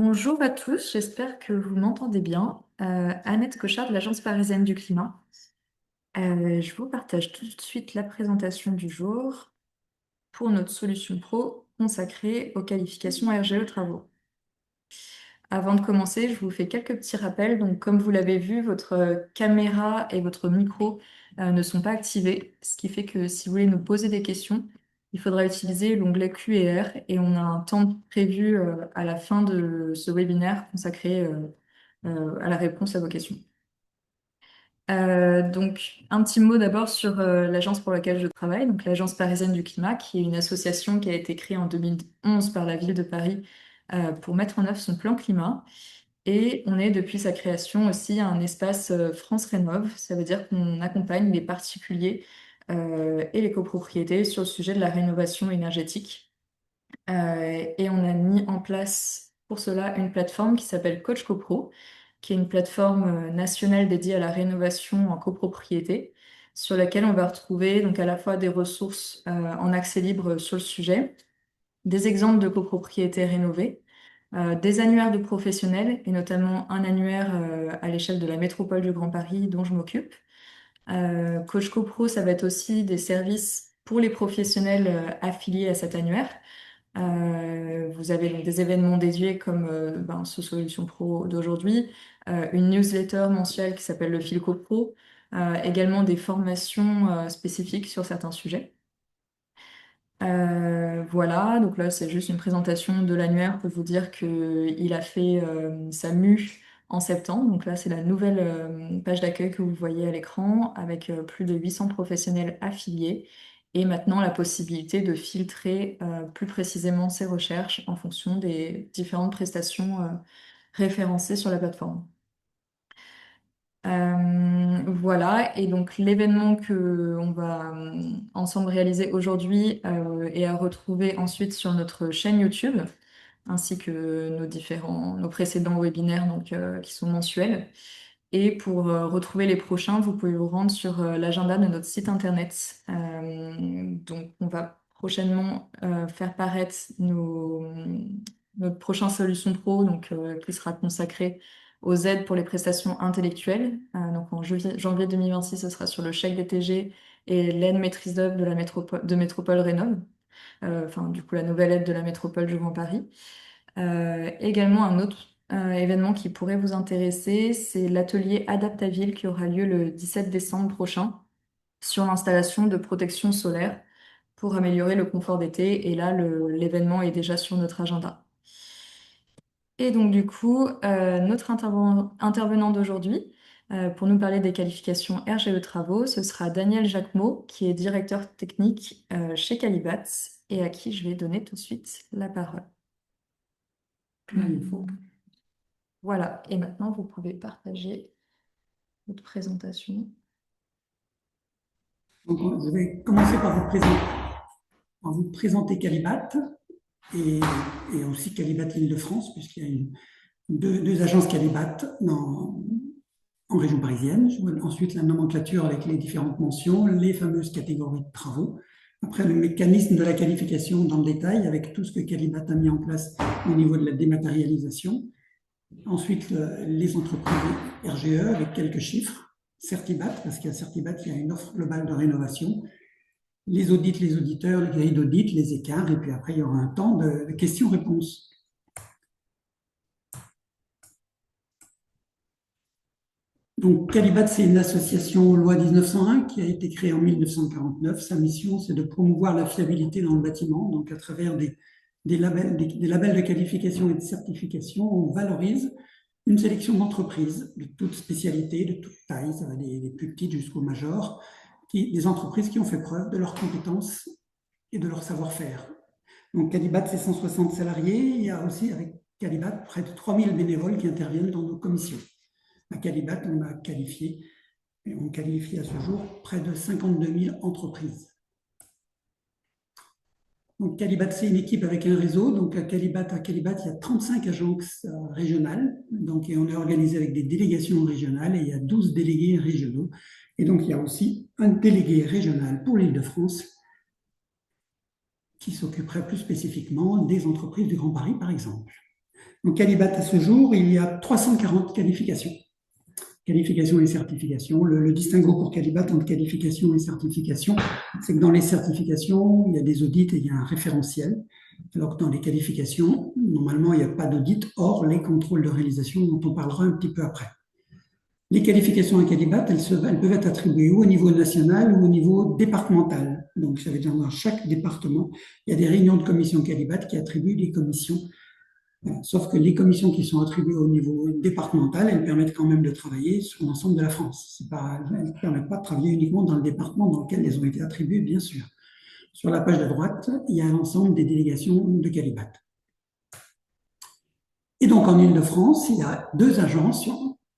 Bonjour à tous, j'espère que vous m'entendez bien. Annette Cochard de l'Agence parisienne du climat. Je vous partage tout de suite la présentation du jour pour notre solution pro consacrée aux qualifications RGE travaux. Avant de commencer, je vous fais quelques petits rappels. Donc, comme vous l'avez vu, votre caméra et votre micro ne sont pas activés, ce qui fait que si vous voulez nous poser des questions, il faudra utiliser l'onglet Q&R et on a un temps prévu à la fin de ce webinaire consacré à la réponse à vos questions. Donc, un petit mot d'abord sur l'agence pour laquelle je travaille, donc l'Agence parisienne du climat, qui est une association qui a été créée en 2011 par la ville de Paris pour mettre en œuvre son plan climat. Et on est depuis sa création aussi un espace France Rénov'. Ça veut dire qu'on accompagne les particuliers et les copropriétés sur le sujet de la rénovation énergétique. Et on a mis en place pour cela une plateforme qui s'appelle Coach CoPro, qui est une plateforme nationale dédiée à la rénovation en copropriété, sur laquelle on va retrouver donc à la fois des ressources en accès libre sur le sujet, des exemples de copropriétés rénovées, des annuaires de professionnels, et notamment un annuaire à l'échelle de la métropole du Grand Paris dont je m'occupe. Coach CoPro, ça va être aussi des services pour les professionnels affiliés à cet annuaire. Vous avez donc des événements dédiés comme ce Solution Pro d'aujourd'hui, une newsletter mensuelle qui s'appelle le Fil CoPro, également des formations spécifiques sur certains sujets. Voilà, donc là c'est juste une présentation de l'annuaire pour vous dire qu'il a fait sa mue en septembre. Donc là c'est la nouvelle page d'accueil que vous voyez à l'écran avec plus de 800 professionnels affiliés et maintenant la possibilité de filtrer plus précisément ses recherches en fonction des différentes prestations référencées sur la plateforme. Voilà, et donc l'événement que on va ensemble réaliser aujourd'hui est à retrouver ensuite sur notre chaîne YouTube, ainsi que nos précédents webinaires donc, qui sont mensuels. Et pour retrouver les prochains, vous pouvez vous rendre sur l'agenda de notre site internet. Donc on va prochainement faire paraître notre prochain Solution Pro, donc, qui sera consacré aux aides pour les prestations intellectuelles. Donc en janvier 2026, ce sera sur le chèque DTG et l'aide maîtrise d'œuvre de Métropole Rénov'. Enfin, du coup, la nouvelle aide de la métropole du Grand Paris. Également, un autre événement qui pourrait vous intéresser, c'est l'atelier Adaptaville qui aura lieu le 17 décembre prochain sur l'installation de protection solaire pour améliorer le confort d'été. Et là, l'événement est déjà sur notre agenda. Et donc, du coup, notre intervenant d'aujourd'hui, pour nous parler des qualifications RGE Travaux, ce sera Daniel Jacquemot, qui est directeur technique chez Calibat et à qui je vais donner tout de suite la parole. Voilà, et maintenant, vous pouvez partager votre présentation. Donc, je vais commencer par vous présenter Calibat et aussi Calibat Île-de-France, puisqu'il y a deux agences Calibat en région parisienne. Je vois ensuite la nomenclature avec les différentes mentions, les fameuses catégories de travaux. Après, le mécanisme de la qualification dans le détail, avec tout ce que Calibat a mis en place au niveau de la dématérialisation. Ensuite, les entreprises RGE avec quelques chiffres. Certibat, parce qu'à Certibat, il y a une offre globale de rénovation. Les audits, les auditeurs, les grilles d'audit, les écarts, et puis après, il y aura un temps de questions-réponses. Donc, Calibat, c'est une association loi 1901 qui a été créée en 1949. Sa mission, c'est de promouvoir la fiabilité dans le bâtiment. Donc, à travers des labels de qualification et de certification, on valorise une sélection d'entreprises de toute spécialité, de toute taille, ça va des plus petites jusqu'aux majors, des entreprises qui ont fait preuve de leurs compétences et de leur savoir-faire. Donc, Calibat, c'est 160 salariés. Il y a aussi, avec Calibat, près de 3000 bénévoles qui interviennent dans nos commissions. À Calibat, on qualifie à ce jour près de 52 000 entreprises. Donc, Calibat, c'est une équipe avec un réseau. Donc, à Calibat, il y a 35 agences régionales. Donc, et on est organisé avec des délégations régionales et il y a 12 délégués régionaux. Et donc, il y a aussi un délégué régional pour l'Île-de-France qui s'occuperait plus spécifiquement des entreprises du Grand Paris, par exemple. Donc, Calibat, à ce jour, il y a 340 qualifications. Qualification et certification. Le distinguo pour Calibat entre qualification et certification, c'est que dans les certifications, il y a des audits et il y a un référentiel, alors que dans les qualifications, normalement, il n'y a pas d'audit, hors les contrôles de réalisation dont on parlera un petit peu après. Les qualifications à Calibat, elles peuvent être attribuées ou au niveau national ou au niveau départemental. Donc, ça veut dire dans chaque département, il y a des réunions de commission Calibat qui attribuent des commissions. Sauf que les commissions qui sont attribuées au niveau départemental, elles permettent quand même de travailler sur l'ensemble de la France. Elles ne permettent pas de travailler uniquement dans le département dans lequel elles ont été attribuées, bien sûr. Sur la page de droite, il y a l'ensemble des délégations de Calibat. Et donc en Île-de-France, il y a deux agences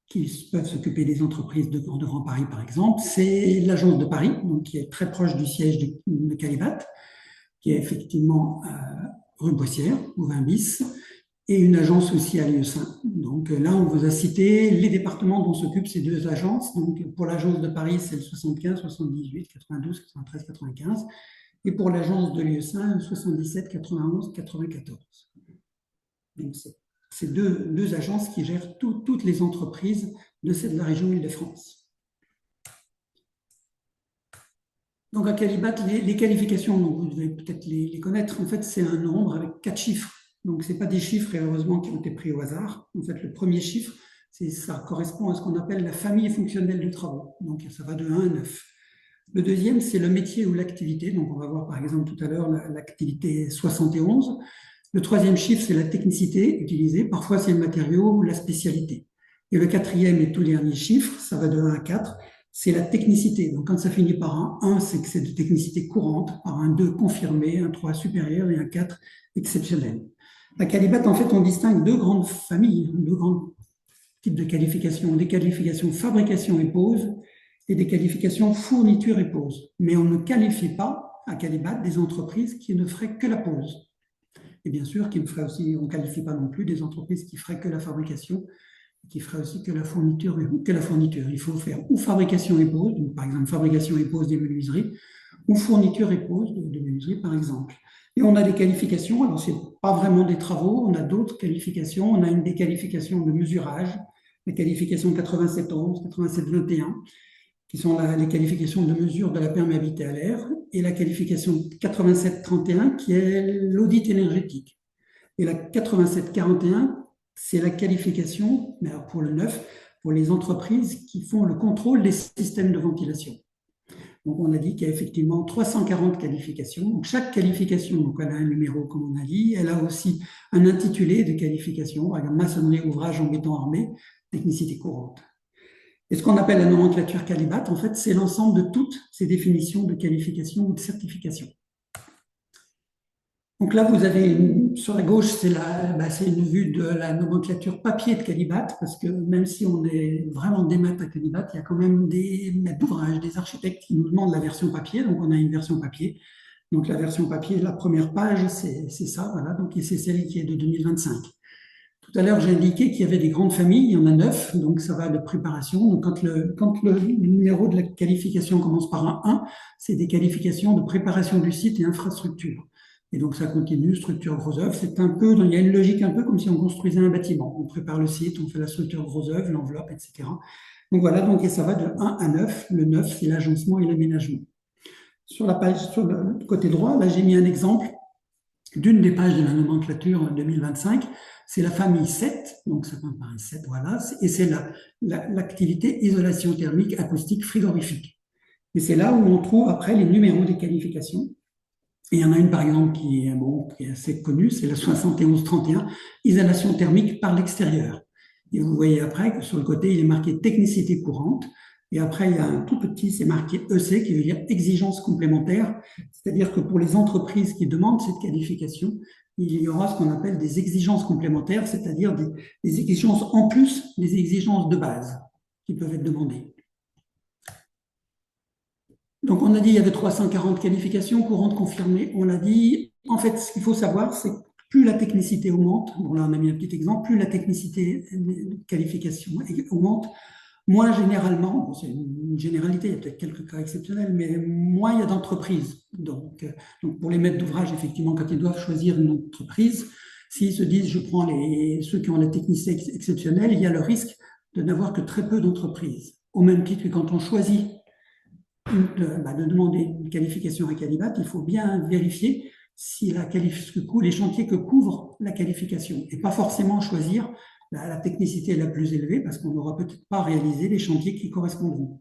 qui peuvent s'occuper des entreprises de Grand Paris, par exemple. C'est l'agence de Paris, donc qui est très proche du siège de Calibat, qui est effectivement rue Boissière, au 20 bis, et une agence aussi à Lieusaint. Donc là, on vous a cité les départements dont s'occupent ces deux agences. Donc pour l'agence de Paris, c'est le 75, 78, 92, 93, 95. Et pour l'agence de Lieusaint, 77, 91, 94. Donc c'est deux agences qui gèrent toutes les entreprises de la région Île-de-France. Donc à Calibat, les qualifications, donc vous devez peut-être les connaître, en fait c'est un nombre avec 4 chiffres. Donc ce n'est pas des chiffres, et heureusement, qui ont été pris au hasard. En fait, le premier chiffre, ça correspond à ce qu'on appelle la famille fonctionnelle de travaux. Donc ça va de 1 à 9. Le deuxième, c'est le métier ou l'activité. Donc on va voir par exemple tout à l'heure l'activité 71. Le troisième chiffre, c'est la technicité utilisée. Parfois, c'est le matériau ou la spécialité. Et le quatrième et tout dernier chiffre, ça va de 1 à 4, c'est la technicité. Donc, quand ça finit par un 1, c'est que c'est de technicité courante, par un 2 confirmé, un 3 supérieur et un 4 exceptionnel. À Calibat, en fait, on distingue deux grandes familles, deux grands types de qualifications. Des qualifications fabrication et pose et des qualifications fourniture et pose. Mais on ne qualifie pas à Calibat des entreprises qui ne feraient que la pose. Et bien sûr, qui ne ferait aussi, on ne qualifie pas non plus des entreprises qui feraient que la fabrication, qui feraient aussi que la fourniture. Il faut faire ou fabrication et pose, donc par exemple fabrication et pose des menuiseries, ou fourniture et pose de menuiseries, par exemple. Et on a des qualifications, alors ce n'est pas vraiment des travaux, on a d'autres qualifications. On a des qualifications de mesurage, la qualification 8711, 8721, qui sont les qualifications de mesure de la perméabilité à l'air, et la qualification 8731, qui est l'audit énergétique. Et la 8741, c'est la qualification, mais alors pour le 9, pour les entreprises qui font le contrôle des systèmes de ventilation. Donc on a dit qu'il y a effectivement 340 qualifications. Donc chaque qualification, donc elle a un numéro comme on a dit, elle a aussi un intitulé de qualification, par exemple maçonnerie, ouvrage en béton armé, technicité courante. Et ce qu'on appelle la nomenclature Calibat, en fait, c'est l'ensemble de toutes ces définitions de qualification ou de certification. Donc là, vous avez sur la gauche, c'est une vue de la nomenclature papier de Calibat, parce que même si on est vraiment des maths à Calibat, il y a quand même des maîtres d'ouvrage, des architectes qui nous demandent la version papier. Donc on a une version papier. Donc la version papier, la première page, c'est ça, voilà. Donc c'est celle qui est de 2025. Tout à l'heure, j'ai indiqué qu'il y avait des grandes familles, il y en a 9, donc ça va de préparation. Donc quand le numéro de la qualification commence par un 1, c'est des qualifications de préparation du site et infrastructure. Et donc ça continue, structure gros œuvre. Il y a une logique un peu comme si on construisait un bâtiment. On prépare le site, on fait la structure gros œuvre, l'enveloppe, etc. Donc voilà, et ça va de 1 à 9. Le 9, c'est l'agencement et l'aménagement. Sur le côté droit, là j'ai mis un exemple d'une des pages de la nomenclature 2025. C'est la famille 7, donc ça commence par un 7, voilà, et c'est l'activité isolation thermique acoustique frigorifique. Et c'est là où on trouve après les numéros des qualifications. Et il y en a une, par exemple, qui est assez connue, c'est la 7131, isolation thermique par l'extérieur. Et vous voyez après que sur le côté, il est marqué technicité courante. Et après, il y a un tout petit, c'est marqué EC, qui veut dire exigence complémentaire. C'est-à-dire que pour les entreprises qui demandent cette qualification, il y aura ce qu'on appelle des exigences complémentaires, c'est-à-dire des exigences en plus des exigences de base qui peuvent être demandées. Donc, on a dit qu'il y avait 340 qualifications courantes confirmées. On a dit, en fait, ce qu'il faut savoir, c'est que plus la technicité augmente, bon là on a mis un petit exemple, plus la technicité de qualification augmente, moins généralement, bon, c'est une généralité, il y a peut-être quelques cas exceptionnels, mais moins il y a d'entreprises. Donc pour les maîtres d'ouvrage, effectivement, quand ils doivent choisir une entreprise, S'ils se disent, je prends ceux qui ont la technicité exceptionnelle, il y a le risque de n'avoir que très peu d'entreprises. Au même titre que quand on choisit de demander une qualification à Calibat, il faut bien vérifier si les chantiers que couvre la qualification et pas forcément choisir la technicité la plus élevée parce qu'on n'aura peut-être pas réalisé les chantiers qui correspondront.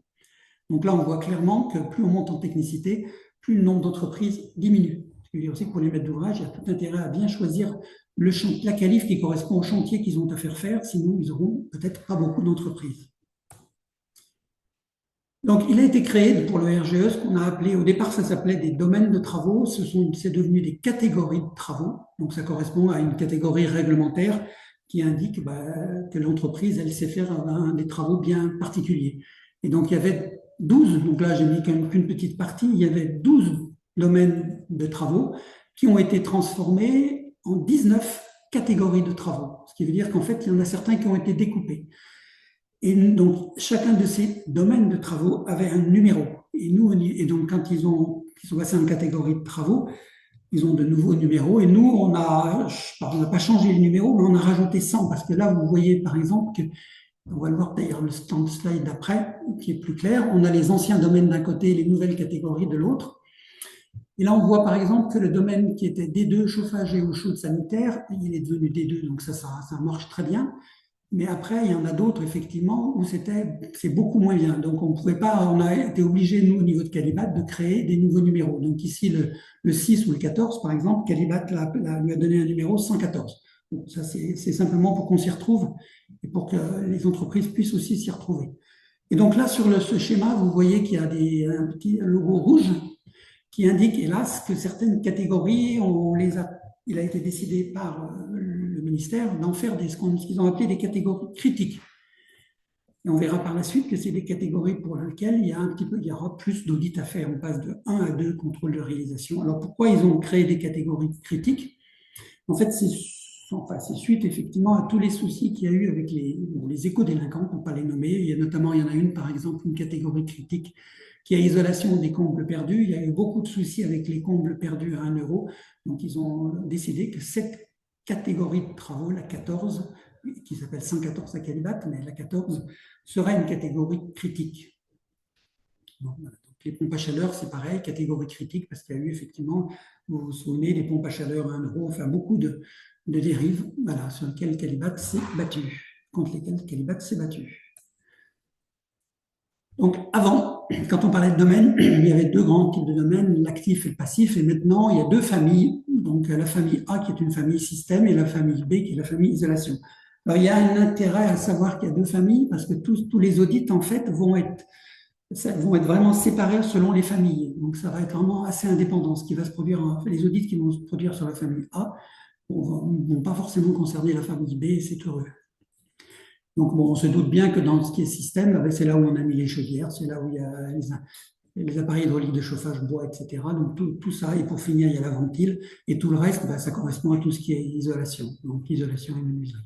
Donc là, on voit clairement que plus on monte en technicité, plus le nombre d'entreprises diminue. Ce qui veut dire aussi que pour les maîtres d'ouvrage, il y a tout intérêt à bien choisir la qualif qui correspond au chantier qu'ils ont à faire, sinon ils auront peut-être pas beaucoup d'entreprises. Donc, il a été créé pour le RGE ce qu'on a appelé, au départ, ça s'appelait des domaines de travaux. C'est devenu des catégories de travaux. Donc, ça correspond à une catégorie réglementaire qui indique que l'entreprise, elle sait faire des travaux bien particuliers. Et donc, il y avait 12, donc là, j'ai mis qu'une petite partie, il y avait 12 domaines de travaux qui ont été transformés en 19 catégories de travaux. Ce qui veut dire qu'en fait, il y en a certains qui ont été découpés. Et donc, chacun de ces domaines de travaux avait un numéro. Et donc, quand ils sont passés en catégorie de travaux, ils ont de nouveaux numéros. Et nous, on n'a pas changé les numéros, mais on a rajouté 100. Parce que là, vous voyez, par exemple, on va le voir d'ailleurs le slide d'après, qui est plus clair. On a les anciens domaines d'un côté et les nouvelles catégories de l'autre. Et là, on voit par exemple que le domaine qui était D2, chauffage et eau chaude sanitaire, il est devenu D2, donc ça marche très bien. Mais après, il y en a d'autres, effectivement, où c'est beaucoup moins bien. Donc, on a été obligé, nous, au niveau de Calibat, de créer des nouveaux numéros. Donc, ici, le 6 ou le 14, par exemple, Calibat lui a donné un numéro 114. Bon, ça, c'est simplement pour qu'on s'y retrouve et pour que les entreprises puissent aussi s'y retrouver. Et donc là, sur ce schéma, vous voyez qu'il y a un petit logo rouge qui indique, hélas, que certaines catégories, il a été décidé par le ministère d'en faire ce qu'ils ont appelé des catégories critiques. Et on verra par la suite que c'est des catégories pour lesquelles il y aura plus d'audits à faire. On passe de 1 à 2 contrôles de réalisation. Alors pourquoi ils ont créé des catégories critiques? En fait, c'est suite effectivement à tous les soucis qu'il y a eu avec les éco-délinquants, pour ne pas les nommer. Il y en a une, par exemple, une catégorie critique qui est isolation des combles perdus. Il y a eu beaucoup de soucis avec les combles perdus à 1 euro. Donc, ils ont décidé que cette catégorie de travaux, la 14, qui s'appelle 114 à Calibat, mais la 14 serait une catégorie critique. Bon, voilà. Donc, les pompes à chaleur, c'est pareil, catégorie critique, parce qu'il y a eu effectivement, vous vous souvenez, des pompes à chaleur à 1 euro, enfin beaucoup de dérives, voilà, sur lesquelles Calibat s'est battu, contre lesquelles Calibat s'est battu. Donc, avant, quand on parlait de domaine, il y avait deux grands types de domaines, l'actif et le passif, et maintenant, il y a deux familles. Donc, la famille A qui est une famille système et la famille B qui est la famille isolation. Alors, il y a un intérêt à savoir qu'il y a deux familles parce que tous les audits, en fait, vont être vraiment séparés selon les familles. Donc, ça va être vraiment assez indépendant. Ce qui va se produire, les audits qui vont se produire sur la famille A ne vont pas forcément concerner la famille B, et c'est heureux. Donc, bon, on se doute bien que dans ce qui est système, c'est là où on a mis les chaudières, c'est là où il y a les appareils hydrauliques de chauffage bois, etc. Donc, tout ça, et pour finir, il y a la ventile, et tout le reste, ça correspond à tout ce qui est isolation, donc isolation et menuiserie.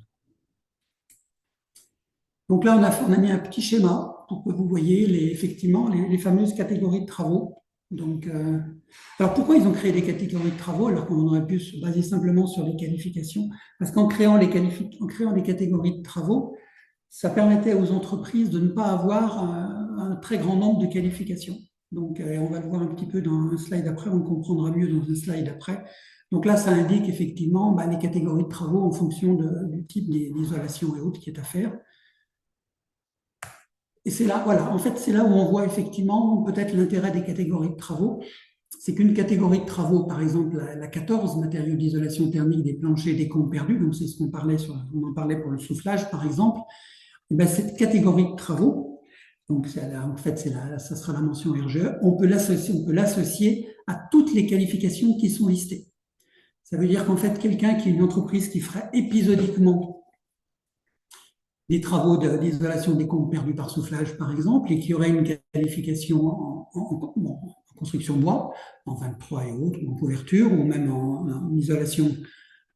Donc là, on a mis un petit schéma pour que vous voyez effectivement les fameuses catégories de travaux. Donc, alors pourquoi ils ont créé des catégories de travaux alors qu'on aurait pu se baser simplement sur les qualifications? Parce qu'en créant les catégories de travaux, ça permettait aux entreprises de ne pas avoir un très grand nombre de qualifications. Donc, on va le voir un petit peu dans un slide après, on le comprendra mieux dans un slide après. Donc là, ça indique effectivement les catégories de travaux en fonction du type d'isolation et autres qui est à faire. Et c'est là, voilà, en fait, c'est là où on voit effectivement peut-être l'intérêt des catégories de travaux. C'est qu'une catégorie de travaux, par exemple la 14, matériaux d'isolation thermique des planchers et des combles perdus, donc c'est ce qu'on en parlait pour le soufflage, par exemple. Et cette catégorie de travaux, donc en fait, ça sera la mention RGE, on peut l'associer à toutes les qualifications qui sont listées. Ça veut dire qu'en fait, quelqu'un qui est une entreprise qui ferait épisodiquement des travaux d'isolation des combles perdus par soufflage, par exemple, et qui aurait une qualification en construction bois, en 23 et autres, ou en couverture, ou même en isolation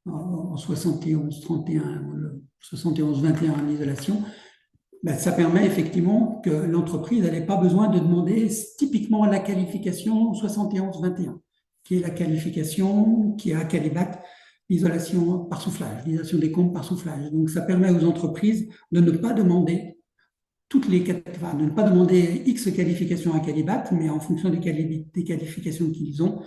en 71-31, 71-21 en isolation, ça permet effectivement que l'entreprise n'ait pas besoin de demander typiquement la qualification 71-21, qui est la qualification qui est à Calibat l'isolation par soufflage, l'isolation des comptes par soufflage. Donc, ça permet aux entreprises de ne pas demander enfin, de ne pas demander X qualifications à Calibat, mais en fonction des qualifications qu'ils ont,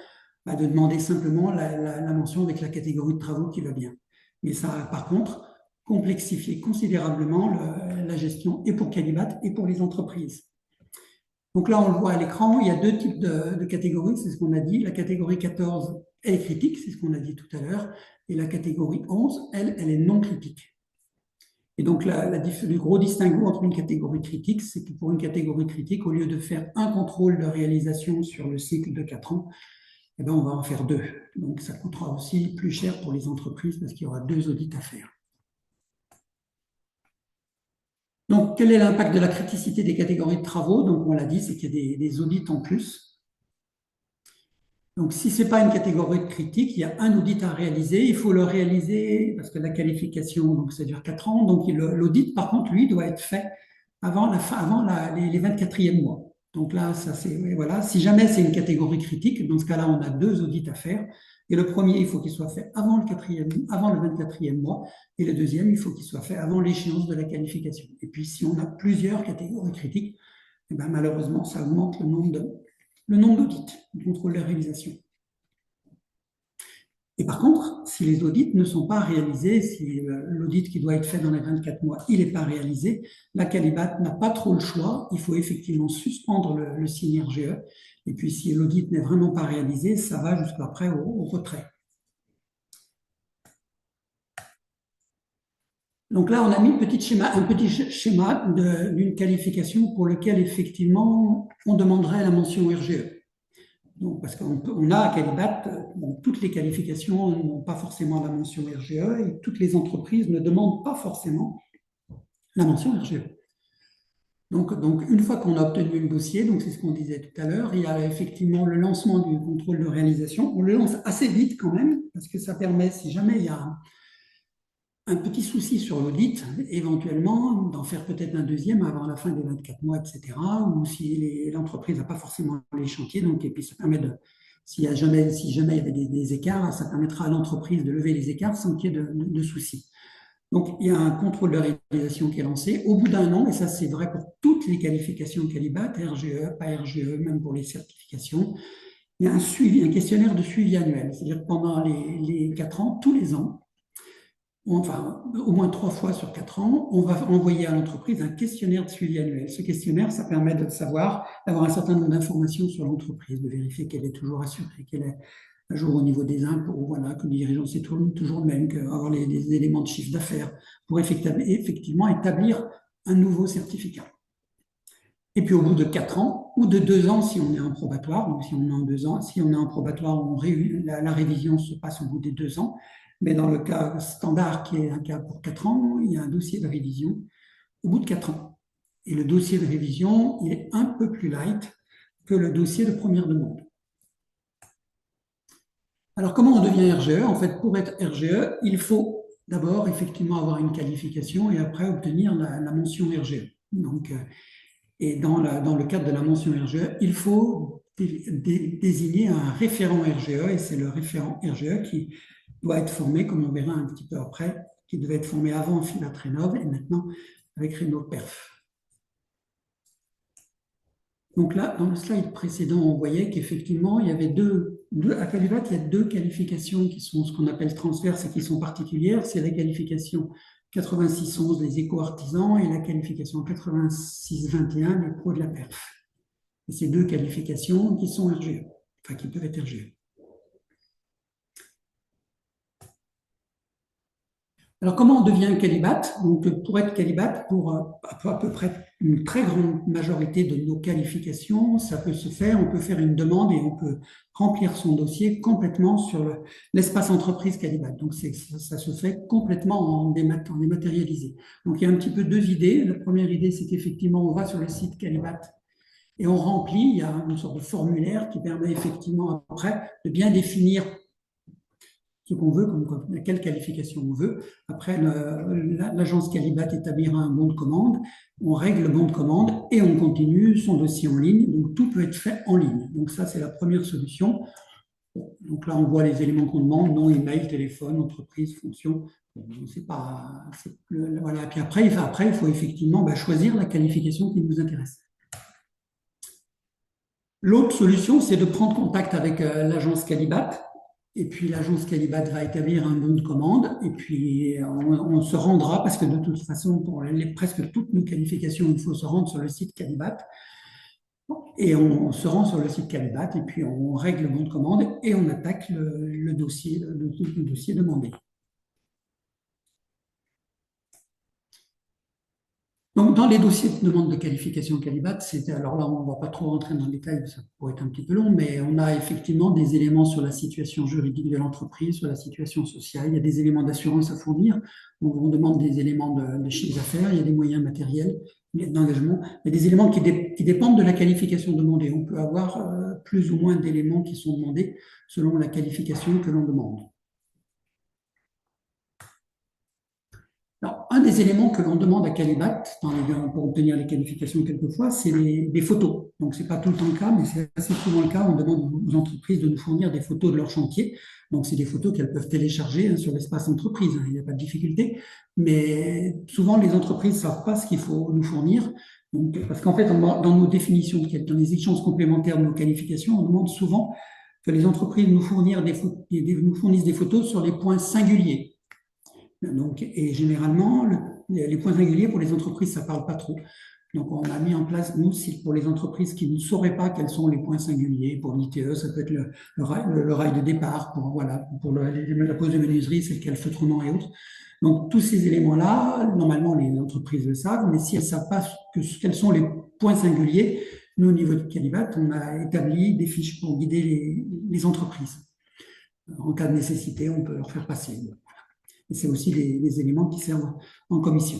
bah, de demander simplement la mention avec la catégorie de travaux qui va bien. Mais ça a par contre complexifié considérablement la gestion et pour Calibat et pour les entreprises. Donc là, on le voit à l'écran, il y a deux types de catégories, c'est ce qu'on a dit. La catégorie 14, elle est critique, c'est ce qu'on a dit tout à l'heure, et la catégorie 11, elle est non critique. Et donc, le gros distinguo entre une catégorie critique, c'est que pour une catégorie critique, au lieu de faire un contrôle de réalisation sur le cycle de 4 ans, eh bien, on va en faire 2. Donc, ça coûtera aussi plus cher pour les entreprises parce qu'il y aura 2 audits à faire. Donc, quel est l'impact de la criticité des catégories de travaux? Donc, on l'a dit, c'est qu'il y a des audits en plus. Donc, si ce n'est pas une catégorie de critique, il y a un audit à réaliser. Il faut le réaliser parce que la qualification, donc, ça dure 4 ans. Donc, l'audit, par contre, lui, doit être fait avant les 24e mois. Donc là, ça c'est voilà. Si jamais c'est une catégorie critique, dans ce cas-là, on a 2 audits à faire. Et le premier, il faut qu'il soit fait avant le 24e mois. Et le deuxième, il faut qu'il soit fait avant l'échéance de la qualification. Et puis, si on a plusieurs catégories critiques, eh bien, malheureusement, ça augmente le nombre d'audits, de contrôle de réalisation. Et par contre, si les audits ne sont pas réalisés, si l'audit qui doit être fait dans les 24 mois, il n'est pas réalisé, la Calibat n'a pas trop le choix. Il faut effectivement suspendre le signe RGE. Et puis, si l'audit n'est vraiment pas réalisé, ça va jusqu'après au retrait. Donc là, on a mis un petit schéma d'une qualification pour lequel, effectivement, on demanderait la mention RGE. Donc, parce qu'on a à Calibat, toutes les qualifications n'ont pas forcément la mention RGE et toutes les entreprises ne demandent pas forcément la mention RGE. Donc une fois qu'on a obtenu le dossier, donc c'est ce qu'on disait tout à l'heure, il y a effectivement le lancement du contrôle de réalisation. On le lance assez vite quand même, parce que ça permet, si jamais il y a un petit souci sur l'audit, éventuellement d'en faire peut-être un deuxième avant la fin des 24 mois, etc. Ou si l'entreprise n'a pas forcément les chantiers, donc, et puis ça permet si jamais il y avait des écarts, ça permettra à l'entreprise de lever les écarts sans qu'il y ait de soucis. Donc, il y a un contrôle de réalisation qui est lancé. Au bout d'un an, et ça c'est vrai pour toutes les qualifications Calibat, RGE, pas RGE, même pour les certifications, il y a un questionnaire de suivi annuel. C'est-à-dire que pendant les 4 ans, tous les ans, enfin au moins 3 fois sur 4 ans, on va envoyer à l'entreprise un questionnaire de suivi annuel. Ce questionnaire, ça permet de savoir, d'avoir un certain nombre d'informations sur l'entreprise, de vérifier qu'elle est toujours assurée, qu'elle est à jour au niveau des impôts, voilà, que le dirigeant c'est toujours le même, qu'avoir les éléments de chiffre d'affaires pour effectivement établir un nouveau certificat. Et puis au bout de 4 ans, ou de 2 ans si on est en probatoire, donc si on est en 2 ans, si on est en probatoire, la révision se passe au bout des 2 ans, mais dans le cas standard, qui est un cas pour 4 ans, il y a un dossier de révision au bout de 4 ans. Et le dossier de révision, il est un peu plus light que le dossier de première demande. Alors, comment on devient RGE? En fait, pour être RGE, il faut d'abord effectivement avoir une qualification et après obtenir la mention RGE. Donc, et dans le cadre de la mention RGE, il faut désigner un référent RGE et c'est le référent RGE qui doit être formé, comme on verra un petit peu après, qui devait être formé avant Fimat Rénov et maintenant avec Rénov Perf. Donc là, dans le slide précédent, on voyait qu'effectivement, il y avait à Calibat, il y a 2 qualifications qui sont ce qu'on appelle transverses et qui sont particulières. C'est la qualification 8611 des éco-artisans et la qualification 8621 les pros de la perf. Et ces 2 qualifications qui sont RGE, enfin qui peuvent être RGE. Alors, comment on devient Calibat? Donc, pour être Calibat, pour à peu près une très grande majorité de nos qualifications, ça peut se faire, on peut faire une demande et on peut remplir son dossier complètement sur l'espace entreprise Calibat. Donc, ça se fait complètement en dématérialisé. Donc, il y a un petit peu 2 idées. La première idée, c'est qu'effectivement, on va sur le site Calibat et on remplit, il y a une sorte de formulaire qui permet effectivement après de bien définir ce qu'on veut, quelle qualification on veut. Après, l'agence Calibat établira un bon de commande, on règle le bon de commande et on continue son dossier en ligne. Donc, tout peut être fait en ligne. Donc, ça, c'est la première solution. Donc là, on voit les éléments qu'on demande, nom, email, téléphone, entreprise, fonction. C'est pas, voilà. Puis après, il faut effectivement choisir la qualification qui nous intéresse. L'autre solution, c'est de prendre contact avec l'agence Calibat. Et puis l'agence Calibat va établir un bon de commande. Et puis on se rendra, parce que de toute façon, pour presque toutes nos qualifications, il faut se rendre sur le site Calibat. Et on se rend sur le site Calibat et puis on règle le bon de commande et on attaque le dossier, le dossier demandé. Donc, dans les dossiers de demande de qualification Calibat, alors là, on ne va pas trop rentrer dans le détail, ça pourrait être un petit peu long, mais on a effectivement des éléments sur la situation juridique de l'entreprise, sur la situation sociale, il y a des éléments d'assurance à fournir, on demande des éléments de chiffre d'affaires, il y a des moyens matériels, d'engagement, il y a des éléments qui dépendent de la qualification demandée. On peut avoir plus ou moins d'éléments qui sont demandés selon la qualification que l'on demande. Alors, un des éléments que l'on demande à Calibat pour obtenir les qualifications quelquefois, c'est des photos. Donc, ce n'est pas tout le temps le cas, mais c'est assez souvent le cas. On demande aux entreprises de nous fournir des photos de leur chantier. Donc, c'est des photos qu'elles peuvent télécharger sur l'espace entreprise. Il n'y a pas de difficulté. Mais souvent, les entreprises ne savent pas ce qu'il faut nous fournir. Donc, parce qu'en fait, dans nos définitions, dans les échanges complémentaires de nos qualifications, on demande souvent que les entreprises nous fournissent des photos sur les points singuliers. Donc, et généralement, les points singuliers pour les entreprises, ça ne parle pas trop. Donc, on a mis en place, nous, pour les entreprises qui ne sauraient pas quels sont les points singuliers, pour l'ITE, ça peut être le rail de départ, pour la pose de menuiserie, c'est le calfeutrement et autres. Donc, tous ces éléments-là, normalement, les entreprises le savent, mais si elles ne savent pas quels sont les points singuliers, nous, au niveau de Calibat, on a établi des fiches pour guider les entreprises. En cas de nécessité, on peut leur faire passer. Et c'est aussi les éléments qui servent en commission.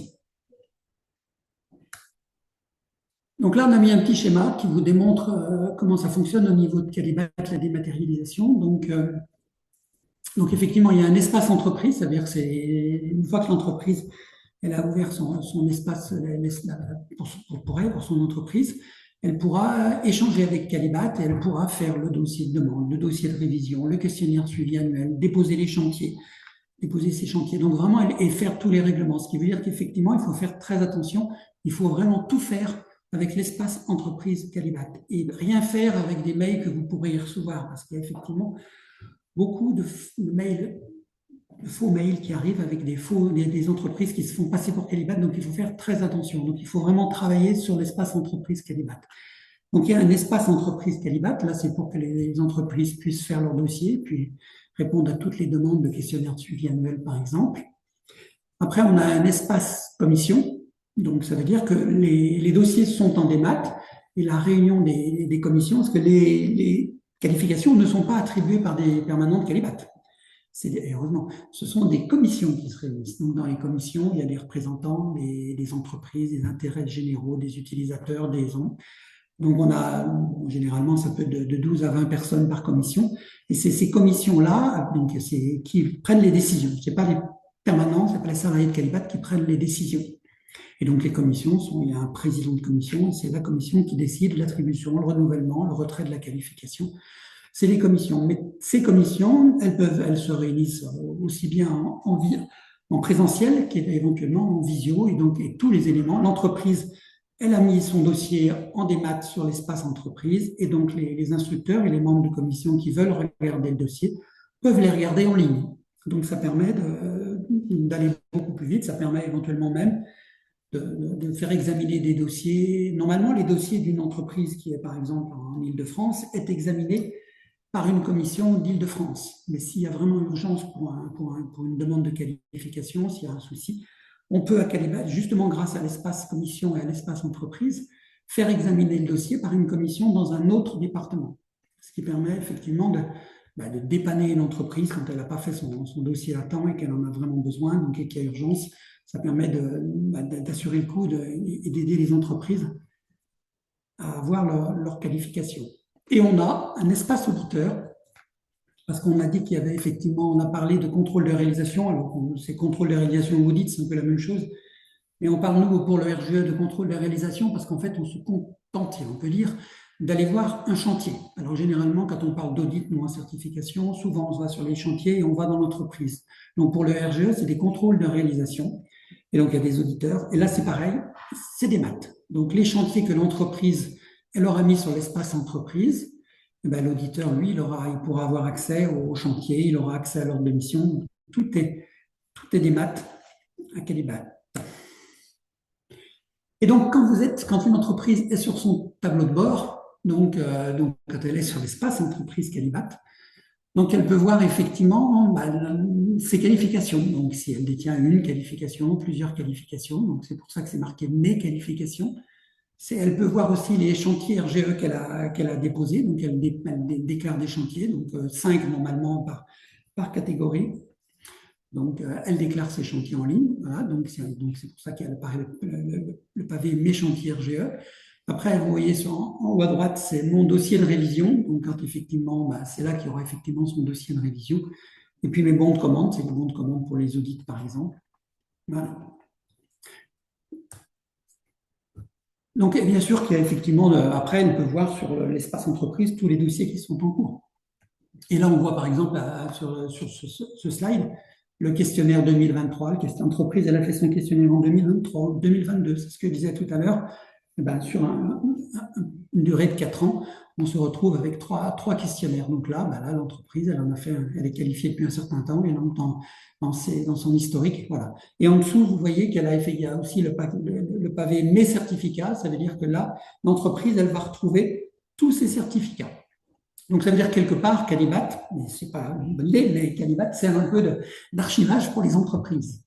Donc là, on a mis un petit schéma qui vous démontre comment ça fonctionne au niveau de Calibat, la dématérialisation. Donc effectivement, il y a un espace entreprise, c'est-à-dire que une fois que l'entreprise elle a ouvert son espace pour elle, pour son entreprise, elle pourra échanger avec Calibat et elle pourra faire le dossier de demande, le dossier de révision, le questionnaire suivi annuel, déposer les chantiers, déposer ces chantiers. Donc vraiment, et faire tous les règlements. Ce qui veut dire qu'effectivement, il faut faire très attention. Il faut vraiment tout faire avec l'espace entreprise Calibat et rien faire avec des mails que vous pourriez recevoir parce qu'il y a effectivement beaucoup de mails, de faux mails qui arrivent avec des entreprises qui se font passer pour Calibat. Donc, il faut faire très attention. Donc, il faut vraiment travailler sur l'espace entreprise Calibat. Donc, il y a un espace entreprise Calibat. Là, c'est pour que les entreprises puissent faire leur dossier, puis répondre à toutes les demandes de questionnaires de suivi annuel, par exemple. Après, on a un espace commission. Donc, ça veut dire que les dossiers sont en démat et la réunion des commissions, parce que les qualifications ne sont pas attribuées par des permanents de Calibat. Heureusement, ce sont des commissions qui se réunissent. Donc, dans les commissions, il y a des représentants des entreprises, des intérêts généraux, des utilisateurs, donc, on a, généralement, ça peut être de 12 à 20 personnes par commission. Et c'est ces commissions-là qui prennent les décisions. Ce n'est pas les permanents, ce n'est pas les salariés de Calibat qui prennent les décisions. Et donc, les commissions, il y a un président de commission, et c'est la commission qui décide l'attribution, le renouvellement, le retrait de la qualification. C'est les commissions. Mais ces commissions, elles se réunissent aussi bien en présentiel qu'éventuellement en visio. Et tous les éléments, l'entreprise, elle a mis son dossier en démat sur l'espace entreprise et donc les instructeurs et les membres de commission qui veulent regarder le dossier peuvent les regarder en ligne. Donc ça permet d'aller beaucoup plus vite, ça permet éventuellement même de faire examiner des dossiers. Normalement, les dossiers d'une entreprise qui est par exemple en Île-de-France est examiné par une commission d'Île-de-France. Mais s'il y a vraiment urgence pour une demande de qualification, s'il y a un souci, on peut à Calibat, justement grâce à l'espace commission et à l'espace entreprise, faire examiner le dossier par une commission dans un autre département. Ce qui permet effectivement de dépanner l'entreprise quand elle n'a pas fait son dossier à temps et qu'elle en a vraiment besoin, donc et qu'il y a urgence. Ça permet d'assurer le coup et d'aider les entreprises à avoir leur qualification. Et on a un espace auditeur, parce qu'on a dit qu'il y avait effectivement, on a parlé de contrôle de réalisation, alors c'est contrôle de réalisation ou audit, c'est un peu la même chose, mais on parle nous pour le RGE de contrôle de réalisation, parce qu'en fait on se contente, on peut dire, d'aller voir un chantier. Alors généralement, quand on parle d'audit, non en certification, souvent on va sur les chantiers et on va dans l'entreprise. Donc pour le RGE, c'est des contrôles de réalisation. Et donc il y a des auditeurs. Et là, c'est pareil, c'est des maths. Donc les chantiers que l'entreprise, elle aura mis sur l'espace entreprise, eh ben, l'auditeur, lui, il pourra avoir accès au chantier, il aura accès à l'ordre de mission. Tout est des maths à Calibat. Et donc, quand une entreprise est sur son tableau de bord, donc quand elle est sur l'espace entreprise Calibat, donc elle peut voir effectivement bah, ses qualifications. Donc, si elle détient une qualification, plusieurs qualifications, donc c'est pour ça que c'est marqué mes qualifications. Elle peut voir aussi les chantiers RGE qu'elle a déposés, donc elle déclare des chantiers, donc 5 normalement par catégorie. Donc, elle déclare ses chantiers en ligne. Voilà, donc c'est pour ça qu'elle apparaît le pavé Mes chantiers RGE. Après, vous voyez en haut à droite, c'est mon dossier de révision. Donc, quand effectivement, bah, c'est là qu'il y aura effectivement son dossier de révision. Et puis, mes bons de commande, c'est les bons de commande pour les audits, par exemple. Voilà. Donc, bien sûr qu'il y a effectivement, après, elle peut voir sur l'espace entreprise tous les dossiers qui sont en cours. Et là, on voit par exemple sur ce slide le questionnaire 2023. Le questionnaire entreprise, elle a fait son questionnaire en 2023, 2022. C'est ce que je disais tout à l'heure. Ben, sur une durée de 4 ans, on se retrouve avec trois questionnaires. Donc là, ben là l'entreprise, elle en a fait, elle est qualifiée depuis un certain temps, et donc dans son historique. Voilà. Et en dessous, vous voyez qu'elle a fait, il y a aussi le pavé Mes certificats. Ça veut dire que là, l'entreprise, elle va retrouver tous ses certificats. Donc, ça veut dire quelque part, Calibat, mais ce n'est pas une bonne idée, mais Calibat sert un peu d'archivage pour les entreprises.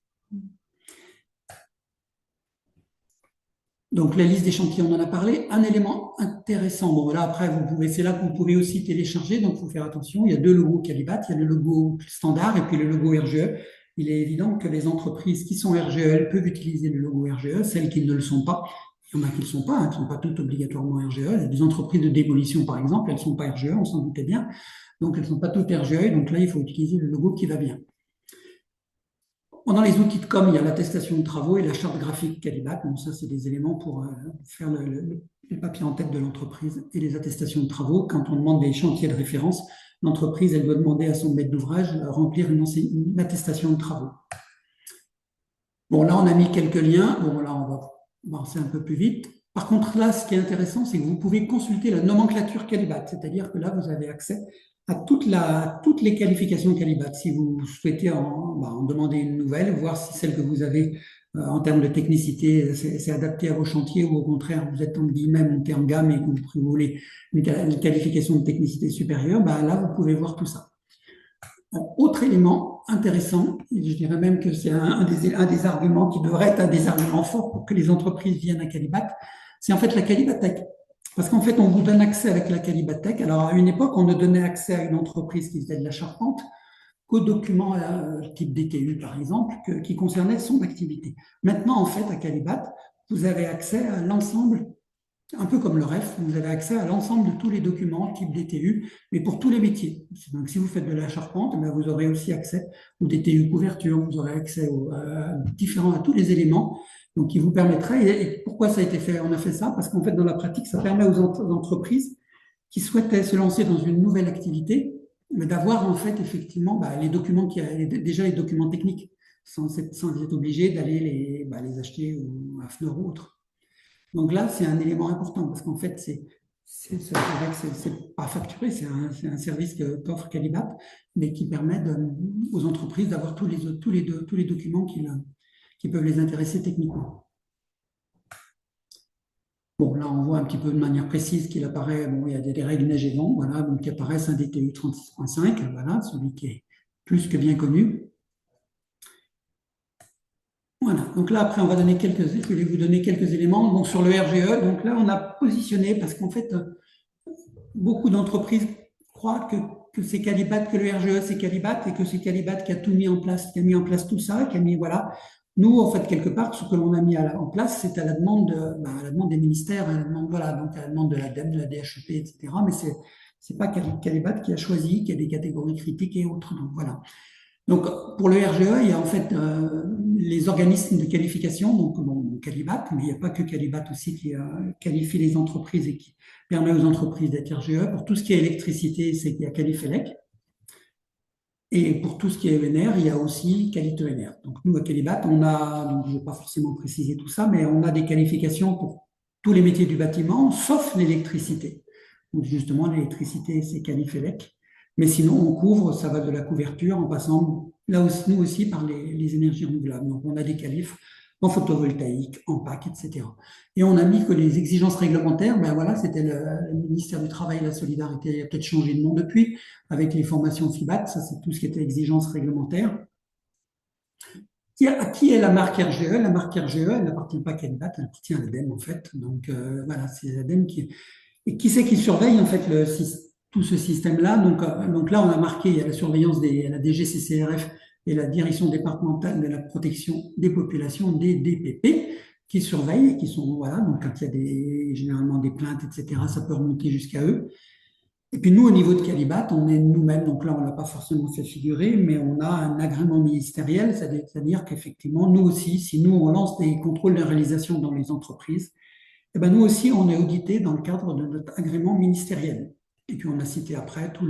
Donc, la liste des chantiers, on en a parlé. Un élément intéressant, bon, là, après, c'est là que vous pouvez aussi télécharger, donc il faut faire attention. Il y a deux logos Calibat, il y a le logo standard et puis le logo RGE. Il est évident que les entreprises qui sont RGE, elles peuvent utiliser le logo RGE, celles qui ne le sont pas. Il y en a qui ne le sont pas, elles ne sont pas toutes obligatoirement RGE. Il y a des entreprises de démolition, par exemple, elles ne sont pas RGE, on s'en doutait bien. Donc, elles ne sont pas toutes RGE, donc là, il faut utiliser le logo qui va bien. Dans les outils de com, il y a l'attestation de travaux et la charte graphique Calibat. Bon, ça, c'est des éléments pour faire les papiers en tête de l'entreprise et les attestations de travaux. Quand on demande des chantiers de référence, l'entreprise, elle doit demander à son maître d'ouvrage de remplir une attestation de travaux. Bon, là, on a mis quelques liens. Bon, là, on va avancer un peu plus vite. Par contre, là, ce qui est intéressant, c'est que vous pouvez consulter la nomenclature Calibat, c'est-à-dire que là, vous avez accès à toutes les qualifications Calibat. Si vous souhaitez en demander une nouvelle, voir si celle que vous avez en termes de technicité, c'est adapté à vos chantiers ou au contraire, vous êtes en guillemets monté en gamme et que vous voulez une qualification de technicité supérieure, là, vous pouvez voir tout ça. Autre élément intéressant, et je dirais même que c'est un des arguments qui devrait être un des arguments forts pour que les entreprises viennent à Calibat, c'est en fait la Calibatech. Parce qu'en fait, on vous donne accès avec la Calibatech. Alors, à une époque, on ne donnait accès à une entreprise qui faisait de la charpente qu'aux documents type DTU, par exemple, qui concernaient son activité. Maintenant, en fait, à Calibat, vous avez accès à l'ensemble, un peu comme le REF, vous avez accès à l'ensemble de tous les documents type DTU, mais pour tous les métiers. Donc, si vous faites de la charpente, vous aurez aussi accès au DTU couverture, vous aurez accès à tous les éléments, donc qui vous permettraient. Et pourquoi ça a été fait? On a fait ça parce qu'en fait, dans la pratique, ça permet aux entreprises qui souhaitaient se lancer dans une nouvelle activité, mais d'avoir en fait effectivement les documents déjà les documents techniques, sans être obligé d'aller les acheter à Fneur ou autre. Donc là, c'est un élément important parce qu'en fait, c'est pas facturé, c'est un service qu'offre Calibat, mais qui permet aux entreprises d'avoir tous les documents qui peuvent les intéresser techniquement. Bon, là, on voit un petit peu de manière précise qu'il apparaît, bon, il y a des règles neige et vent, voilà, donc qui apparaissent un DTU 36.5, voilà, celui qui est plus que bien connu. Voilà, donc là, après, je vais vous donner quelques éléments. Donc, sur le RGE, donc là, on a positionné, parce qu'en fait, beaucoup d'entreprises croient que c'est Calibat, que le RGE, c'est Calibat, et que c'est Calibat qui a tout mis en place, qui a mis en place tout ça, voilà. Nous, en fait, quelque part, ce que l'on a mis en place, c'est à la demande des ministères, voilà, donc à la demande de l'ADEME, de la DHEP, etc. Mais c'est pas Calibat qui a choisi, qui a des catégories critiques et autres. Donc, voilà. Donc, pour le RGE, il y a en fait les organismes de qualification, donc bon, Calibat, mais il n'y a pas que Calibat aussi qui qualifie les entreprises et qui permet aux entreprises d'être RGE. Pour tout ce qui est électricité, c'est qu'il y a Qualifelec. Et pour tout ce qui est ENR, il y a aussi Quali2NR. Donc nous, à Calibat, on a, donc je ne vais pas forcément préciser tout ça, mais on a des qualifications pour tous les métiers du bâtiment, sauf l'électricité. Donc justement, l'électricité, c'est Qualifelec. Mais sinon, on couvre, ça va de la couverture en passant, là aussi, nous aussi, par les énergies renouvelables. Donc on a des qualifs en photovoltaïque, en PAC, etc. Et on a mis que les exigences réglementaires, ben voilà, c'était le ministère du Travail et de la Solidarité, il a peut-être changé de nom depuis, avec les formations FIBAT, ça c'est tout ce qui était exigence réglementaire. Qui est la marque RGE? La marque RGE, elle n'appartient pas qu'à l'IBAT, elle appartient à l'ADEME en fait. Donc voilà, c'est l'ADEME qui... Et qui c'est qui surveille en fait tout ce système-là? Donc là, on a marqué, il y a la surveillance la DGCCRF et la Direction départementale de la protection des populations, des DPP, qui surveillent, qui sont, voilà, donc quand il y a généralement des plaintes, etc., ça peut remonter jusqu'à eux. Et puis nous, au niveau de Calibat, on est nous-mêmes, donc là, on ne l'a pas forcément fait figurer, mais on a un agrément ministériel, c'est-à-dire qu'effectivement, nous aussi, si nous, on lance des contrôles de réalisation dans les entreprises, eh ben nous aussi, on est audité dans le cadre de notre agrément ministériel. Et puis on a cité après tous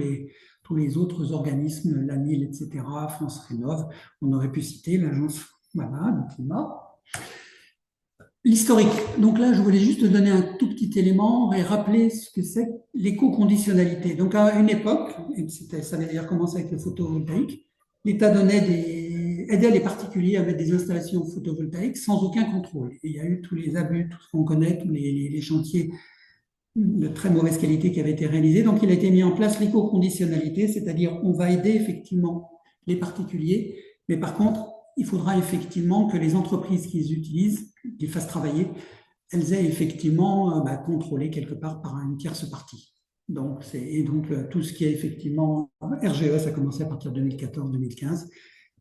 les autres organismes, l'ANIL, etc., France Rénov', on aurait pu citer l'agence voilà, du climat. L'historique. Donc là, je voulais juste te donner un tout petit élément et rappeler ce que c'est l'éco-conditionnalité. Donc à une époque, et ça avait d'ailleurs commencé avec le photovoltaïque, l'État aidait les particuliers à mettre des installations photovoltaïques sans aucun contrôle. Et il y a eu tous les abus, tout ce qu'on connaît, tous les chantiers de très mauvaise qualité qui avaient été réalisés. Donc il a été mis en place l'éco-conditionnalité, c'est-à-dire on va aider effectivement les particuliers, mais par contre, il faudra effectivement que les entreprises qui les utilisent, qui les fassent travailler, elles aient effectivement contrôlé quelque part par une tierce partie. Donc, tout ce qui est effectivement RGE, ça a commencé à partir de 2014-2015.